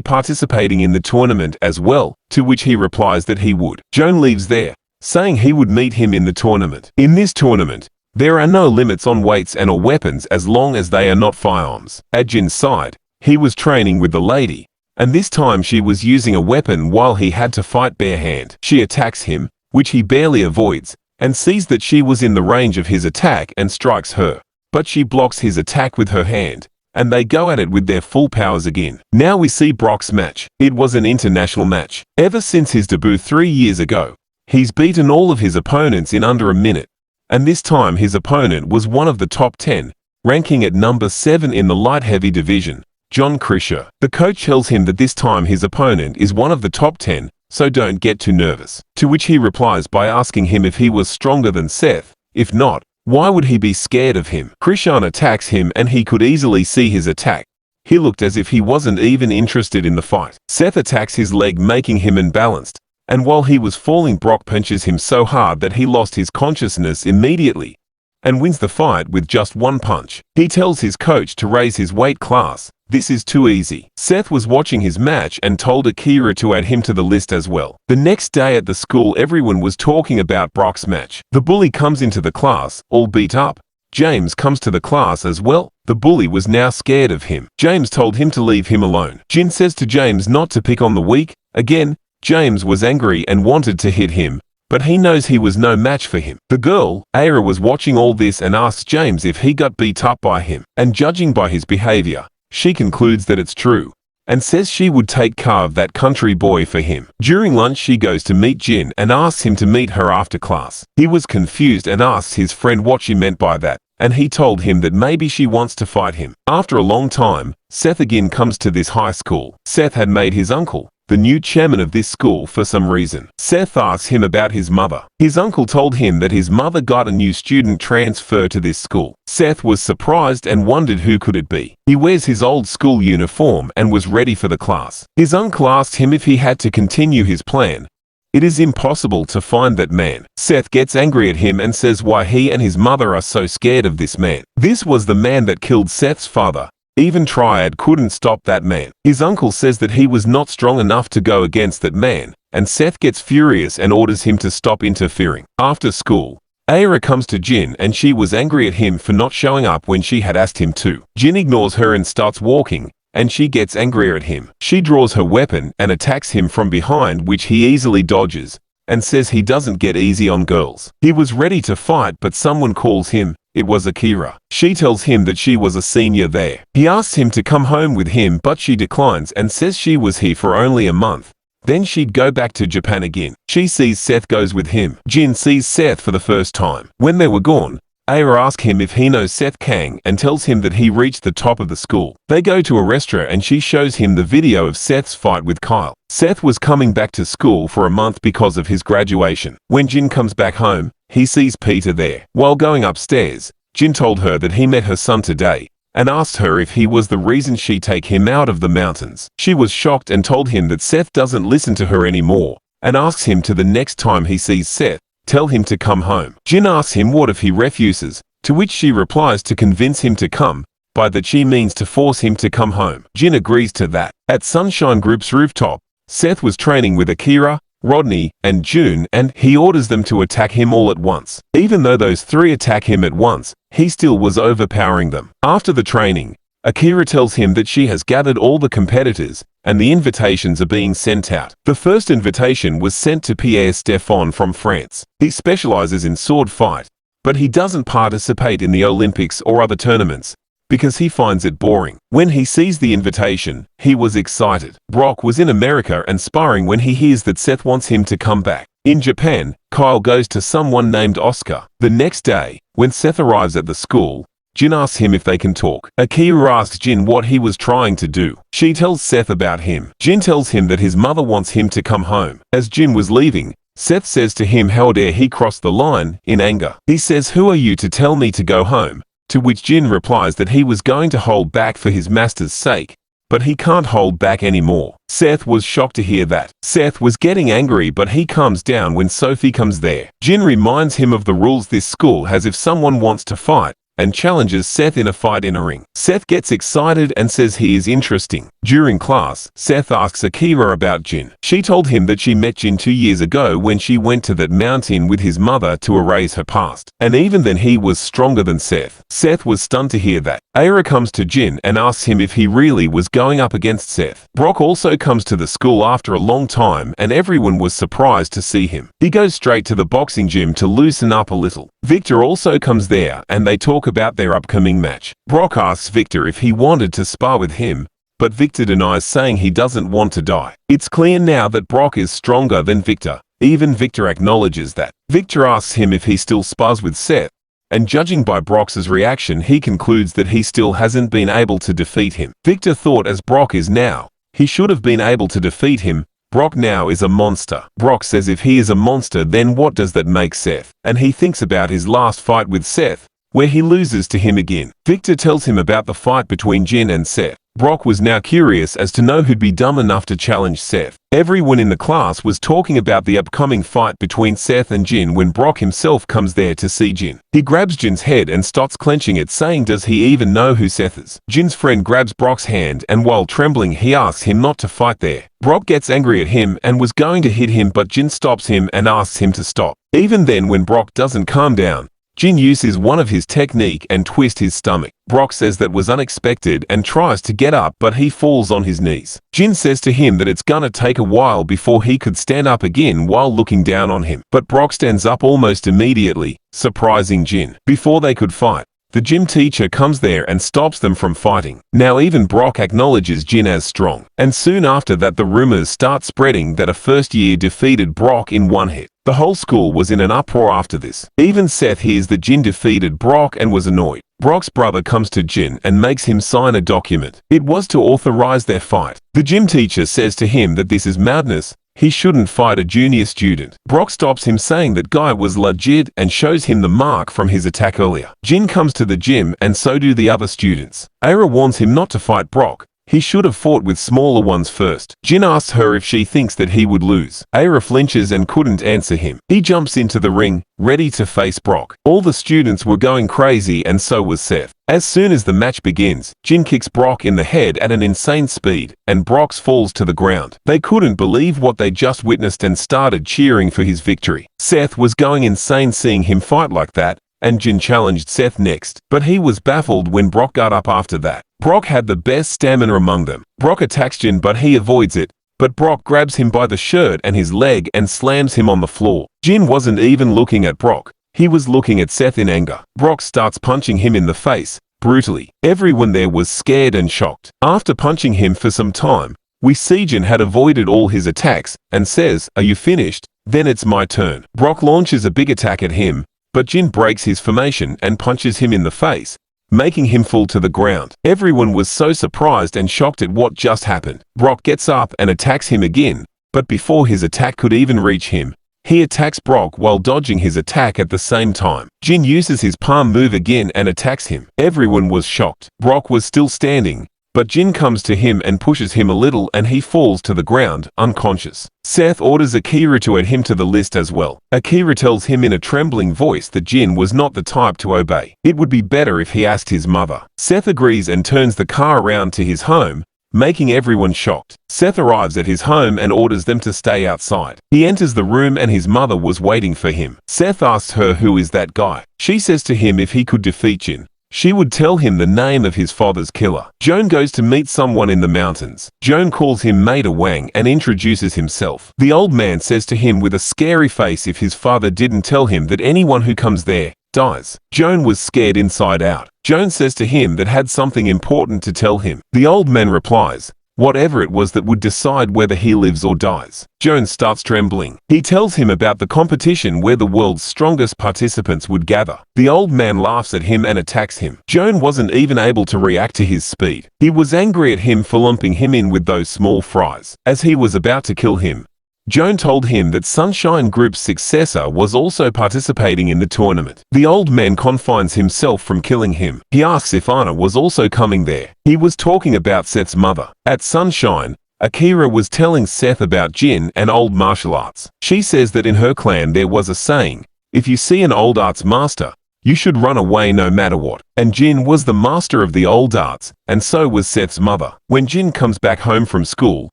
participating in the tournament as well, to which he replies that he would. Joan leaves there, saying he would meet him in the tournament. In this tournament, there are no limits on weights and or weapons as long as they are not firearms. At Jin's side, he was training with the lady, and this time she was using a weapon while he had to fight bare hand. She attacks him, which he barely avoids, and sees that she was in the range of his attack and strikes her. But she blocks his attack with her hand, and they go at it with their full powers again. Now we see Brock's match. It was an international match. Ever since his debut 3 years ago, he's beaten all of his opponents in under a minute. And this time his opponent was one of the top 10, ranking at number 7 in the light-heavy division, John Krischer. The coach tells him that this time his opponent is one of the top 10, so don't get too nervous. To which he replies by asking him if he was stronger than Seth. If not, why would he be scared of him? Krishan attacks him and he could easily see his attack. He looked as if he wasn't even interested in the fight. Seth attacks his leg, making him unbalanced, and while he was falling, Brock punches him so hard that he lost his consciousness immediately and wins the fight with just one punch. He tells his coach to raise his weight class. This is too easy. Seth was watching his match and told Akira to add him to the list as well. The next day at the school, everyone was talking about Brock's match. The bully comes into the class, all beat up. James comes to the class as well. The bully was now scared of him. James told him to leave him alone. Jin says to James not to pick on the weak. Again, James was angry and wanted to hit him, but he knows he was no match for him. The girl, Aira, was watching all this and asks James if he got beat up by him. And judging by his behavior, she concludes that it's true, and says she would take care of that country boy for him. During lunch, she goes to meet Jin and asks him to meet her after class. He was confused and asks his friend what she meant by that, and he told him that maybe she wants to fight him. After a long time, Seth again comes to this high school. Seth had made his uncle the new chairman of this school for some reason. Seth asks him about his mother. His uncle told him that his mother got a new student transfer to this school. Seth was surprised and wondered who could it be. He wears his old school uniform and was ready for the class. His uncle asked him if he had to continue his plan. It is impossible to find that man. Seth gets angry at him and says why he and his mother are so scared of this man. This was the man that killed Seth's father. Even Triad couldn't stop that man. His uncle says that he was not strong enough to go against that man, and Seth gets furious and orders him to stop interfering. After school, Aira comes to Jin and she was angry at him for not showing up when she had asked him to. Jin ignores her and starts walking, and she gets angrier at him. She draws her weapon and attacks him from behind, which he easily dodges, and says he doesn't get easy on girls. He was ready to fight, but someone calls him. It was Akira. She tells him that she was a senior there. He asks him to come home with him, but she declines and says she was here for only a month. Then she'd go back to Japan again. She sees Seth goes with him. Jin sees Seth for the first time. When they were gone, Aira asks him if he knows Seth Kang and tells him that he reached the top of the school. They go to a restaurant and she shows him the video of Seth's fight with Kyle. Seth was coming back to school for a month because of his graduation. When Jin comes back home, he sees Peter there. While going upstairs, Jin told her that he met her son today and asked her if he was the reason she take him out of the mountains. She was shocked and told him that Seth doesn't listen to her anymore and asks him to the next time he sees Seth, tell him to come home. Jin asks him what if he refuses, to which she replies to convince him to come. By that she means to force him to come home. Jin agrees to that. At Sunshine Group's rooftop, Seth was training with Akira, Rodney, and June, and he orders them to attack him all at once. Even though those three attack him at once, he still was overpowering them. After the training, Akira tells him that she has gathered all the competitors, and the invitations are being sent out. The first invitation was sent to Pierre Stéphane from France. He specializes in sword fight, but he doesn't participate in the Olympics or other tournaments, because he finds it boring. When he sees the invitation, he was excited. Brock was in America and sparring when he hears that Seth wants him to come back. In Japan, Kyle goes to someone named Oscar. The next day, when Seth arrives at the school, Jin asks him if they can talk. Akira asks Jin what he was trying to do. She tells Seth about him. Jin tells him that his mother wants him to come home. As Jin was leaving, Seth says to him how dare he cross the line, in anger. He says, "Who are you to tell me to go home?" To which Jin replies that he was going to hold back for his master's sake, but he can't hold back anymore. Seth was shocked to hear that. Seth was getting angry, but he calms down when Sophie comes there. Jin reminds him of the rules this school has if someone wants to fight, and challenges Seth in a fight in a ring. Seth gets excited and says he is interesting. During class, Seth asks Akira about Jin. She told him that she met Jin 2 years ago when she went to that mountain with his mother to erase her past. And even then he was stronger than Seth. Seth was stunned to hear that. Akira comes to Jin and asks him if he really was going up against Seth. Brock also comes to the school after a long time and everyone was surprised to see him. He goes straight to the boxing gym to loosen up a little. Victor also comes there and they talk about their upcoming match. Brock asks Victor if he wanted to spar with him, but Victor denies, saying he doesn't want to die. It's clear now that Brock is stronger than Victor. Even Victor acknowledges that. Victor asks him if he still spars with Seth, and judging by Brock's reaction, he concludes that he still hasn't been able to defeat him. Victor thought as Brock is now, he should have been able to defeat him. Brock now is a monster. Brock says if he is a monster, then what does that make Seth? And he thinks about his last fight with Seth, where he loses to him again. Victor tells him about the fight between Jin and Seth. Brock was now curious as to know who'd be dumb enough to challenge Seth. Everyone in the class was talking about the upcoming fight between Seth and Jin when Brock himself comes there to see Jin. He grabs Jin's head and starts clenching it, saying does he even know who Seth is? Jin's friend grabs Brock's hand and while trembling he asks him not to fight there. Brock gets angry at him and was going to hit him, but Jin stops him and asks him to stop. Even then, when Brock doesn't calm down, Jin uses one of his technique and twists his stomach. Brock says that was unexpected and tries to get up, but he falls on his knees. Jin says to him that it's gonna take a while before he could stand up again while looking down on him. But Brock stands up almost immediately, surprising Jin. Before they could fight, the gym teacher comes there and stops them from fighting. Now even Brock acknowledges Jin as strong. And soon after that the rumors start spreading that a first year defeated Brock in one hit. The whole school was in an uproar after this. Even Seth hears that Jin defeated Brock and was annoyed. Brock's brother comes to Jin and makes him sign a document. It was to authorize their fight. The gym teacher says to him that this is madness. He shouldn't fight a junior student. Brock stops him, saying that guy was legit and shows him the mark from his attack earlier. Jin comes to the gym and so do the other students. Aira warns him not to fight Brock. He should have fought with smaller ones first. Jin asks her if she thinks that he would lose. Aira flinches and couldn't answer him. He jumps into the ring, ready to face Brock. All the students were going crazy and so was Seth. As soon as the match begins, Jin kicks Brock in the head at an insane speed, and Brock falls to the ground. They couldn't believe what they just witnessed and started cheering for his victory. Seth was going insane seeing him fight like that, and Jin challenged Seth next, but he was baffled when Brock got up after that. Brock had the best stamina among them. Brock attacks Jin, but he avoids it, but Brock grabs him by the shirt and his leg and slams him on the floor. Jin wasn't even looking at Brock. He was looking at Seth in anger. Brock starts punching him in the face, brutally. Everyone there was scared and shocked. After punching him for some time, we see Jin had avoided all his attacks and says, "Are you finished? Then it's my turn." Brock launches a big attack at him, but Jin breaks his formation and punches him in the face, making him fall to the ground. Everyone was so surprised and shocked at what just happened. Brock gets up and attacks him again, but before his attack could even reach him, he attacks Brock while dodging his attack at the same time. Jin uses his palm move again and attacks him. Everyone was shocked. Brock was still standing, but Jin comes to him and pushes him a little and he falls to the ground, unconscious. Seth orders Akira to add him to the list as well. Akira tells him in a trembling voice that Jin was not the type to obey. It would be better if he asked his mother. Seth agrees and turns the car around to his home, making everyone shocked. Seth arrives at his home and orders them to stay outside. He enters the room and his mother was waiting for him. Seth asks her who is that guy. She says to him if he could defeat Jin, she would tell him the name of his father's killer. Joan goes to meet someone in the mountains. Joan calls him Maida Wang and introduces himself. The old man says to him with a scary face if his father didn't tell him that anyone who comes there dies. Joan was scared inside out. Joan says to him that had something important to tell him. The old man replies, whatever it was that would decide whether he lives or dies. Joan starts trembling. He tells him about the competition where the world's strongest participants would gather. The old man laughs at him and attacks him. Joan wasn't even able to react to his speed. He was angry at him for lumping him in with those small fries. As he was about to kill him, Joan told him that Sunshine Group's successor was also participating in the tournament. The old man confines himself from killing him. He asks if Anna was also coming there. He was talking about Seth's mother. At Sunshine, Akira was telling Seth about Jin and old martial arts. She says that in her clan there was a saying, if you see an old arts master, You should run away no matter what. And Jin was the master of the old arts, and so was Seth's mother. When Jin comes back home from school,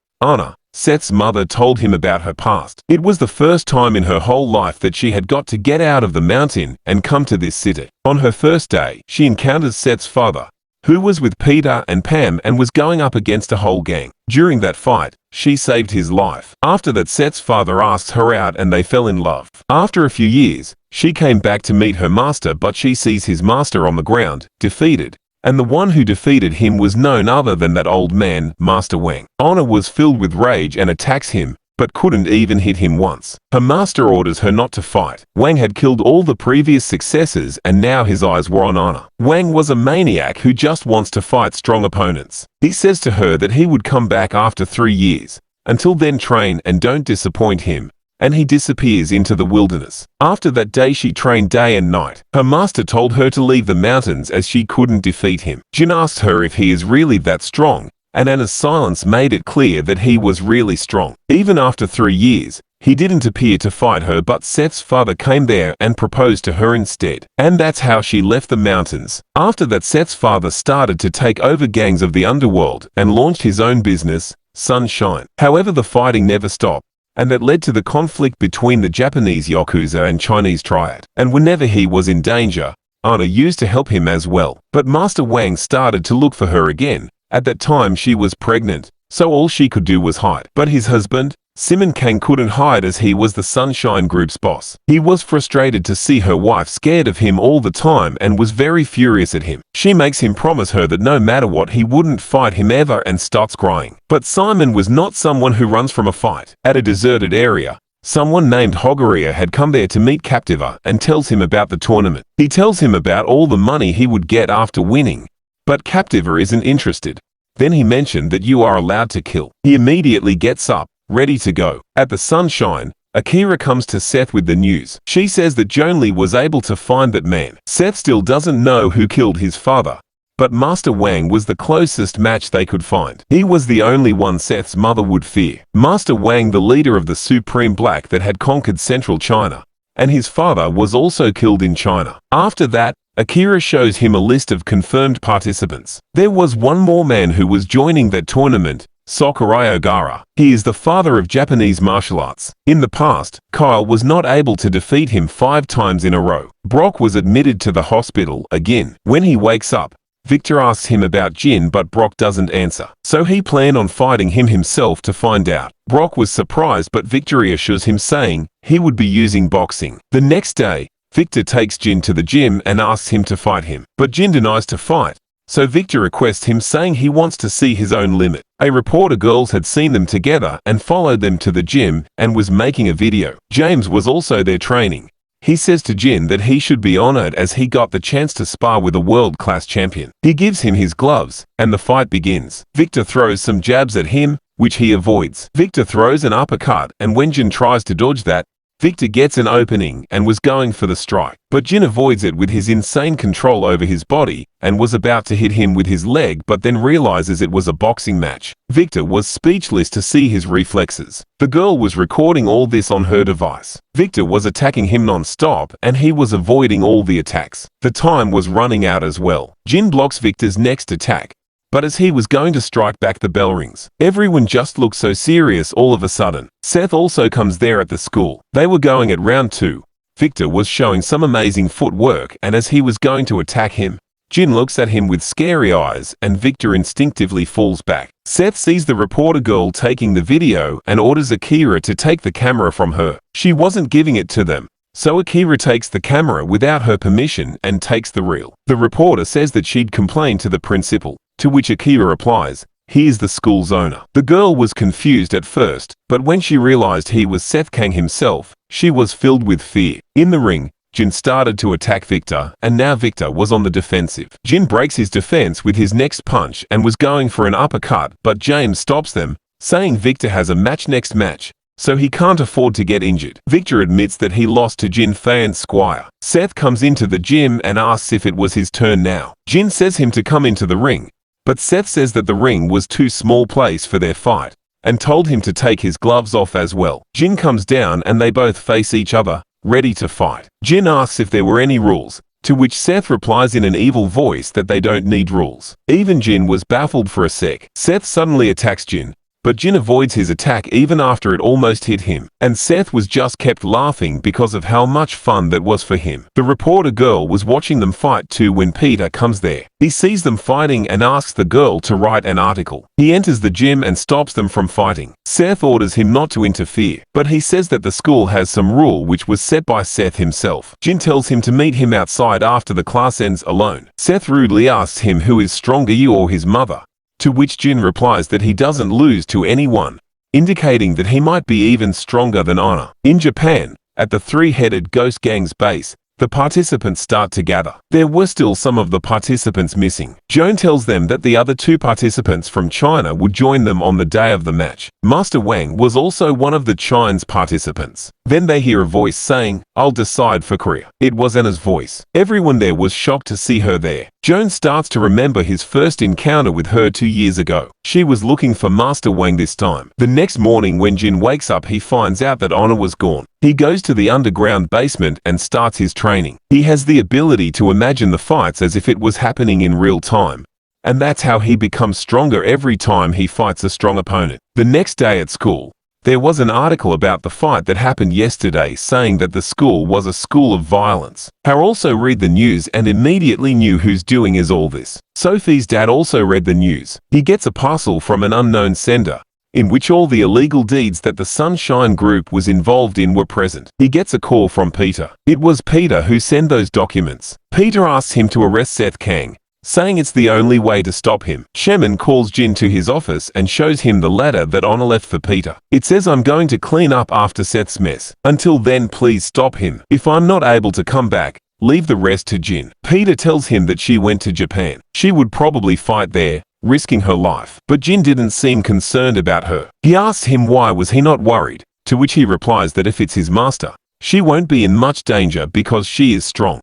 Anna, Seth's mother, told him about her past. It was the first time in her whole life that she had got to get out of the mountain and come to this city. On her first day, she encounters Seth's father, who was with Peter and Pam and was going up against a whole gang. During that fight, she saved his life. After that, Seth's father asked her out and they fell in love. After a few years, she came back to meet her master, but she sees his master on the ground, defeated. And the one who defeated him was none other than that old man, Master Wang. Anna was filled with rage and attacks him, but couldn't even hit him once. Her master orders her not to fight. Wang had killed all the previous successors and now his eyes were on Anna. Wang was a maniac who just wants to fight strong opponents. He says to her that he would come back after 3 years. Until then, train and don't disappoint him. And he disappears into the wilderness. After that day, she trained day and night. Her master told her to leave the mountains as she couldn't defeat him. Jin asked her if he is really that strong, and Anna's silence made it clear that he was really strong. Even after 3 years, he didn't appear to fight her, but Seth's father came there and proposed to her instead. And that's how she left the mountains. After that, Seth's father started to take over gangs of the underworld and launched his own business, Sunshine. However, the fighting never stopped, and that led to the conflict between the Japanese Yakuza and Chinese Triad. And whenever he was in danger, Anna used to help him as well. But Master Wang started to look for her again. At that time she was pregnant, so all she could do was hide. But his husband, Seth Kang, couldn't hide as he was the Sunshine Group's boss. He was frustrated to see her wife scared of him all the time and was very furious at him. She makes him promise her that no matter what he wouldn't fight him ever and starts crying. But Simon was not someone who runs from a fight. At a deserted area, someone named Hogaria had come there to meet Captiva and tells him about the tournament. He tells him about all the money he would get after winning, but Captiva isn't interested. Then he mentioned that you are allowed to kill. He immediately gets up, ready to go. At the Sunshine, Akira comes to Seth with the news. She says that Jonli was able to find that man. Seth still doesn't know who killed his father, but Master Wang was the closest match they could find. He was the only one Seth's mother would fear. Master Wang, the leader of the Supreme Black that had conquered central China, and his father was also killed in China. After that, Akira shows him a list of confirmed participants. There was one more man who was joining that tournament, Sakurai Ogara. He is the father of Japanese martial arts. In the past, Kyle was not able to defeat him 5 times in a row. Brock was admitted to the hospital again. When he wakes up, Victor asks him about Jin, but Brock doesn't answer. So he planned on fighting him himself to find out. Brock was surprised, but Victor assures him, saying he would be using boxing. The next day, Victor takes Jin to the gym and asks him to fight him. But Jin denies to fight. So Victor requests him, saying he wants to see his own limit. A reporter girls had seen them together and followed them to the gym and was making a video. James was also there training. He says to Jin that he should be honored as he got the chance to spar with a world-class champion. He gives him his gloves, and the fight begins. Victor throws some jabs at him, which he avoids. Victor throws an uppercut, and when Jin tries to dodge that, Victor gets an opening and was going for the strike. But Jin avoids it with his insane control over his body and was about to hit him with his leg, but then realizes it was a boxing match. Victor was speechless to see his reflexes. The girl was recording all this on her device. Victor was attacking him non-stop and he was avoiding all the attacks. The time was running out as well. Jin blocks Victor's next attack, but as he was going to strike back, the bell rings. Everyone just looked so serious all of a sudden. Seth also comes there at the school. They were going at round 2. Victor was showing some amazing footwork, and as he was going to attack him, Jin looks at him with scary eyes and Victor instinctively falls back. Seth sees the reporter girl taking the video and orders Akira to take the camera from her. She wasn't giving it to them, so Akira takes the camera without her permission and takes the reel. The reporter says that she'd complain to the principal, to which Akira replies, he is the school's owner. The girl was confused at first, but when she realized he was Seth Kang himself, she was filled with fear. In the ring, Jin started to attack Victor, and now Victor was on the defensive. Jin breaks his defense with his next punch and was going for an uppercut, but James stops them, saying Victor has a match next match, so he can't afford to get injured. Victor admits that he lost to Jin Fan Squire. Seth comes into the gym and asks if it was his turn now. Jin says him to come into the ring, but Seth says that the ring was too small place for their fight, and told him to take his gloves off as well. Jin comes down and they both face each other, ready to fight. Jin asks if there were any rules, To which Seth replies in an evil voice that they don't need rules. Even Jin was baffled for a sec. Seth suddenly attacks Jin, but Jin avoids his attack even after it almost hit him, and Seth was just kept laughing because of how much fun that was for him. The reporter girl was watching them fight too when Peter comes there. He sees them fighting and asks the girl to write an article. He enters the gym and stops them from fighting. Seth orders him not to interfere, but he says that the school has some rule which was set by Seth himself. Jin tells him to meet him outside after the class ends alone. Seth rudely asks him who is stronger, you or his mother, to which Jin replies that he doesn't lose to anyone, indicating that he might be even stronger than Honor. In Japan, at the three-headed Ghost Gang's base, the participants start to gather. There were still some of the participants missing. Joan tells them that the other two participants from China would join them on the day of the match. Master Wang was also one of the China's participants. Then they hear a voice saying, "I'll decide for Korea." It was Anna's voice. Everyone there was shocked to see her there. Joan starts to remember his first encounter with her 2 years ago. She was looking for Master Wang this time. The next morning when Jin wakes up, he finds out that Honor was gone. He goes to the underground basement and starts his training. He has the ability to imagine the fights as if it was happening in real time, and that's how he becomes stronger every time he fights a strong opponent. The next day at school, there was an article about the fight that happened yesterday saying that the school was a school of violence. Har also read the news and immediately knew who's doing is all this. Sophie's dad also read the news. He gets a parcel from an unknown sender, in which all the illegal deeds that the Sunshine Group was involved in were present. He gets a call from Peter. It was Peter who sent those documents. Peter asks him to arrest Seth Kang, saying it's the only way to stop him. Shemin calls Jin to his office and shows him the letter that Honor left for Peter. It says, "I'm going to clean up after Seth's mess. Until then, please stop him. If I'm not able to come back, leave the rest to Jin." Peter tells him that she went to Japan. She would probably fight there, risking her life. But Jin didn't seem concerned about her. He asks him why was he not worried, to which he replies that if it's his master, she won't be in much danger because she is strong.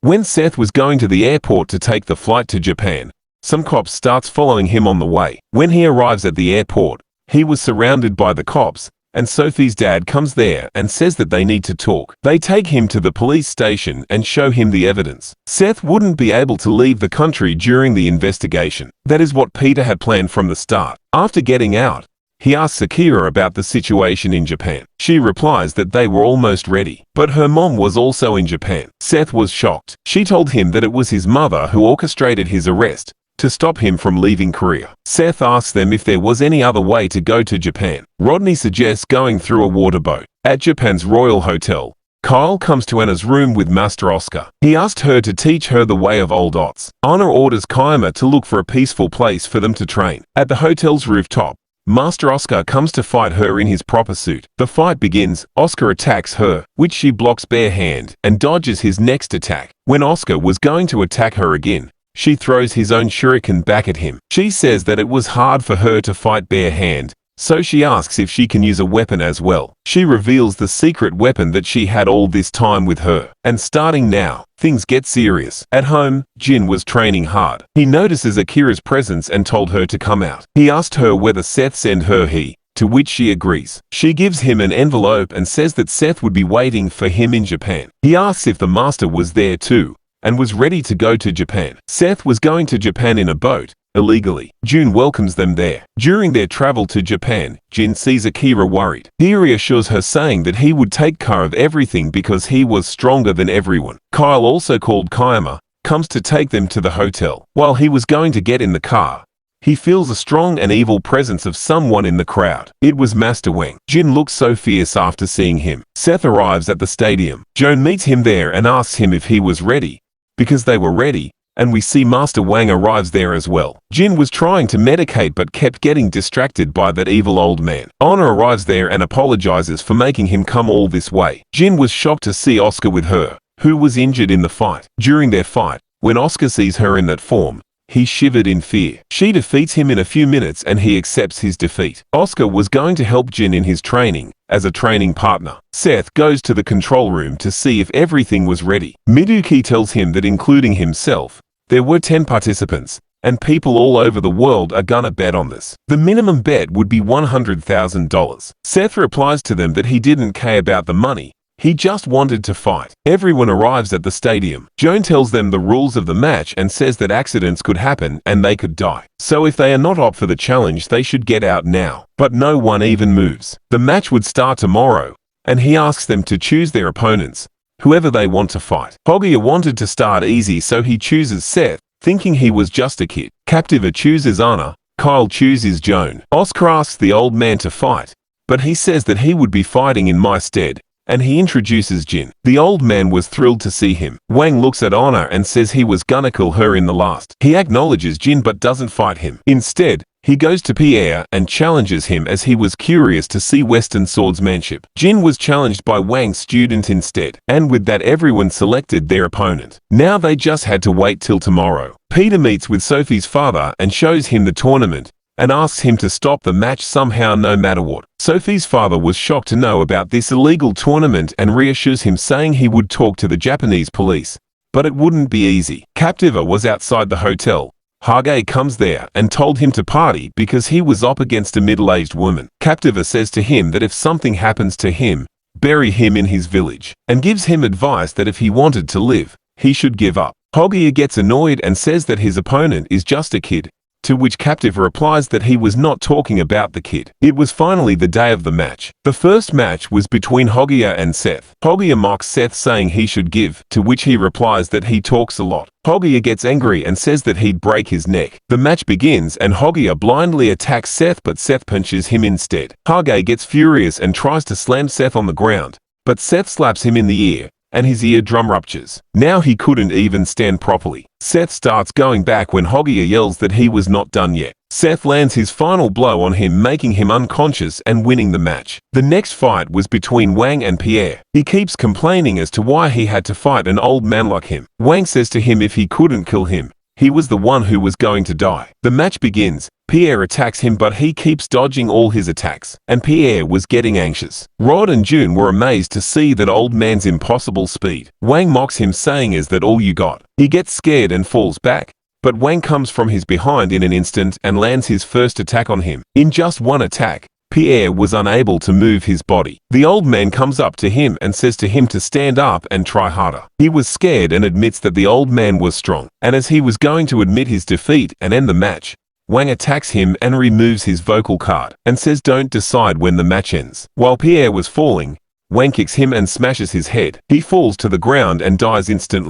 When Seth was going to the airport to take the flight to Japan, some cops starts following him on the way. When he arrives at the airport, he was surrounded by the cops, and Sophie's dad comes there and says that they need to talk. They take him to the police station and show him the evidence. Seth wouldn't be able to leave the country during the investigation. That is what Peter had planned from the start. After getting out, he asks Akira about the situation in Japan. She replies that they were almost ready, but her mom was also in Japan. Seth was shocked. She told him that it was his mother who orchestrated his arrest to stop him from leaving Korea. Seth asks them if there was any other way to go to Japan. Rodney suggests going through a water boat. At Japan's Royal Hotel, Kyle comes to Anna's room with Master Oscar. He asked her to teach her the way of old Ots. Anna orders Kaima to look for a peaceful place for them to train. At the hotel's rooftop, Master Oscar comes to fight her in his proper suit. The fight begins. Oscar attacks her, which she blocks bare hand, and dodges his next attack. When Oscar was going to attack her again, she throws his own shuriken back at him. She says that it was hard for her to fight bare hand, so she asks if she can use a weapon as well. She reveals the secret weapon that she had all this time with her. And starting now, things get serious. At home, Jin was training hard. He notices Akira's presence and told her to come out. He asked her whether Seth sent her he, to which she agrees. She gives him an envelope and says that Seth would be waiting for him in Japan. He asks if the master was there too, and was ready to go to Japan. Seth was going to Japan in a boat, illegally. Jun welcomes them there. During their travel to Japan, Jin sees Akira worried. He reassures her saying that he would take care of everything because he was stronger than everyone. Kyle, also called Kaima, comes to take them to the hotel. While he was going to get in the car, he feels a strong and evil presence of someone in the crowd. It was Master Wang. Jin looks so fierce after seeing him. Seth arrives at the stadium. Joan meets him there and asks him if he was ready, because they were ready, and we see Master Wang arrives there as well. Jin was trying to medicate but kept getting distracted by that evil old man. Honor arrives there and apologizes for making him come all this way. Jin was shocked to see Oscar with her, who was injured in the fight. During their fight, when Oscar sees her in that form, he shivered in fear. She defeats him in a few minutes and he accepts his defeat. Oscar was going to help Jin in his training, as a training partner. Seth goes to the control room to see if everything was ready. Miduki tells him that including himself, there were 10 participants, and people all over the world are gonna bet on this. The minimum bet would be $100,000. Seth replies to them that he didn't care about the money, He just wanted to fight. Everyone arrives at the stadium. Joan tells them the rules of the match and says that accidents could happen and they could die. So if they are not up for the challenge, they should get out now. But no one even moves. The match would start tomorrow, and he asks them to choose their opponents, whoever they want to fight. Hogia wanted to start easy, so he chooses Seth, thinking he was just a kid. Captiva chooses Anna. Kyle chooses Joan. Oscar asks the old man to fight, but he says that he would be fighting in my stead, and he introduces Jin. The old man was thrilled to see him. Wang looks at Anna and says he was gonna kill her in the last. He acknowledges Jin but doesn't fight him. Instead, he goes to Pierre and challenges him as he was curious to see Western swordsmanship. Jin was challenged by Wang's student instead, and with that everyone selected their opponent. Now they just had to wait till tomorrow. Peter meets with Sophie's father and shows him the tournament, and asks him to stop the match somehow no matter what. Sophie's father was shocked to know about this illegal tournament and reassures him, saying he would talk to the Japanese police, but it wouldn't be easy. Captiva was outside the hotel. Hage comes there and told him to party because he was up against a middle-aged woman. Captiva says to him that if something happens to him, bury him in his village, and gives him advice that if he wanted to live, he should give up. Hogia gets annoyed and says that his opponent is just a kid, to which Captiva replies that he was not talking about the kid. It was finally the day of the match. The first match was between Hogia and Seth. Hogia mocks Seth, saying he should give, to which he replies that he talks a lot. Hogia gets angry and says that he'd break his neck. The match begins and Hogia blindly attacks Seth, but Seth punches him instead. Hage gets furious and tries to slam Seth on the ground, but Seth slaps him in the ear, and his eardrum ruptures. Now he couldn't even stand properly. Seth starts going back when Hogia yells that he was not done yet. Seth lands his final blow on him, making him unconscious and winning the match. The next fight was between Wang and Pierre. He keeps complaining as to why he had to fight an old man like him. Wang says to him if he couldn't kill him, he was the one who was going to die. The match begins. Pierre attacks him, but he keeps dodging all his attacks, and Pierre was getting anxious. Rod and June were amazed to see that old man's impossible speed. Wang mocks him, saying is that all you got? He gets scared and falls back, but Wang comes from his behind in an instant and lands his first attack on him. In just one attack, Pierre was unable to move his body. The old man comes up to him and says to him to stand up and try harder. He was scared and admits that the old man was strong, and as he was going to admit his defeat and end the match, Wang attacks him and removes his vocal card, and says don't decide when the match ends. While Pierre was falling, Wang kicks him and smashes his head. He falls to the ground and dies instantly.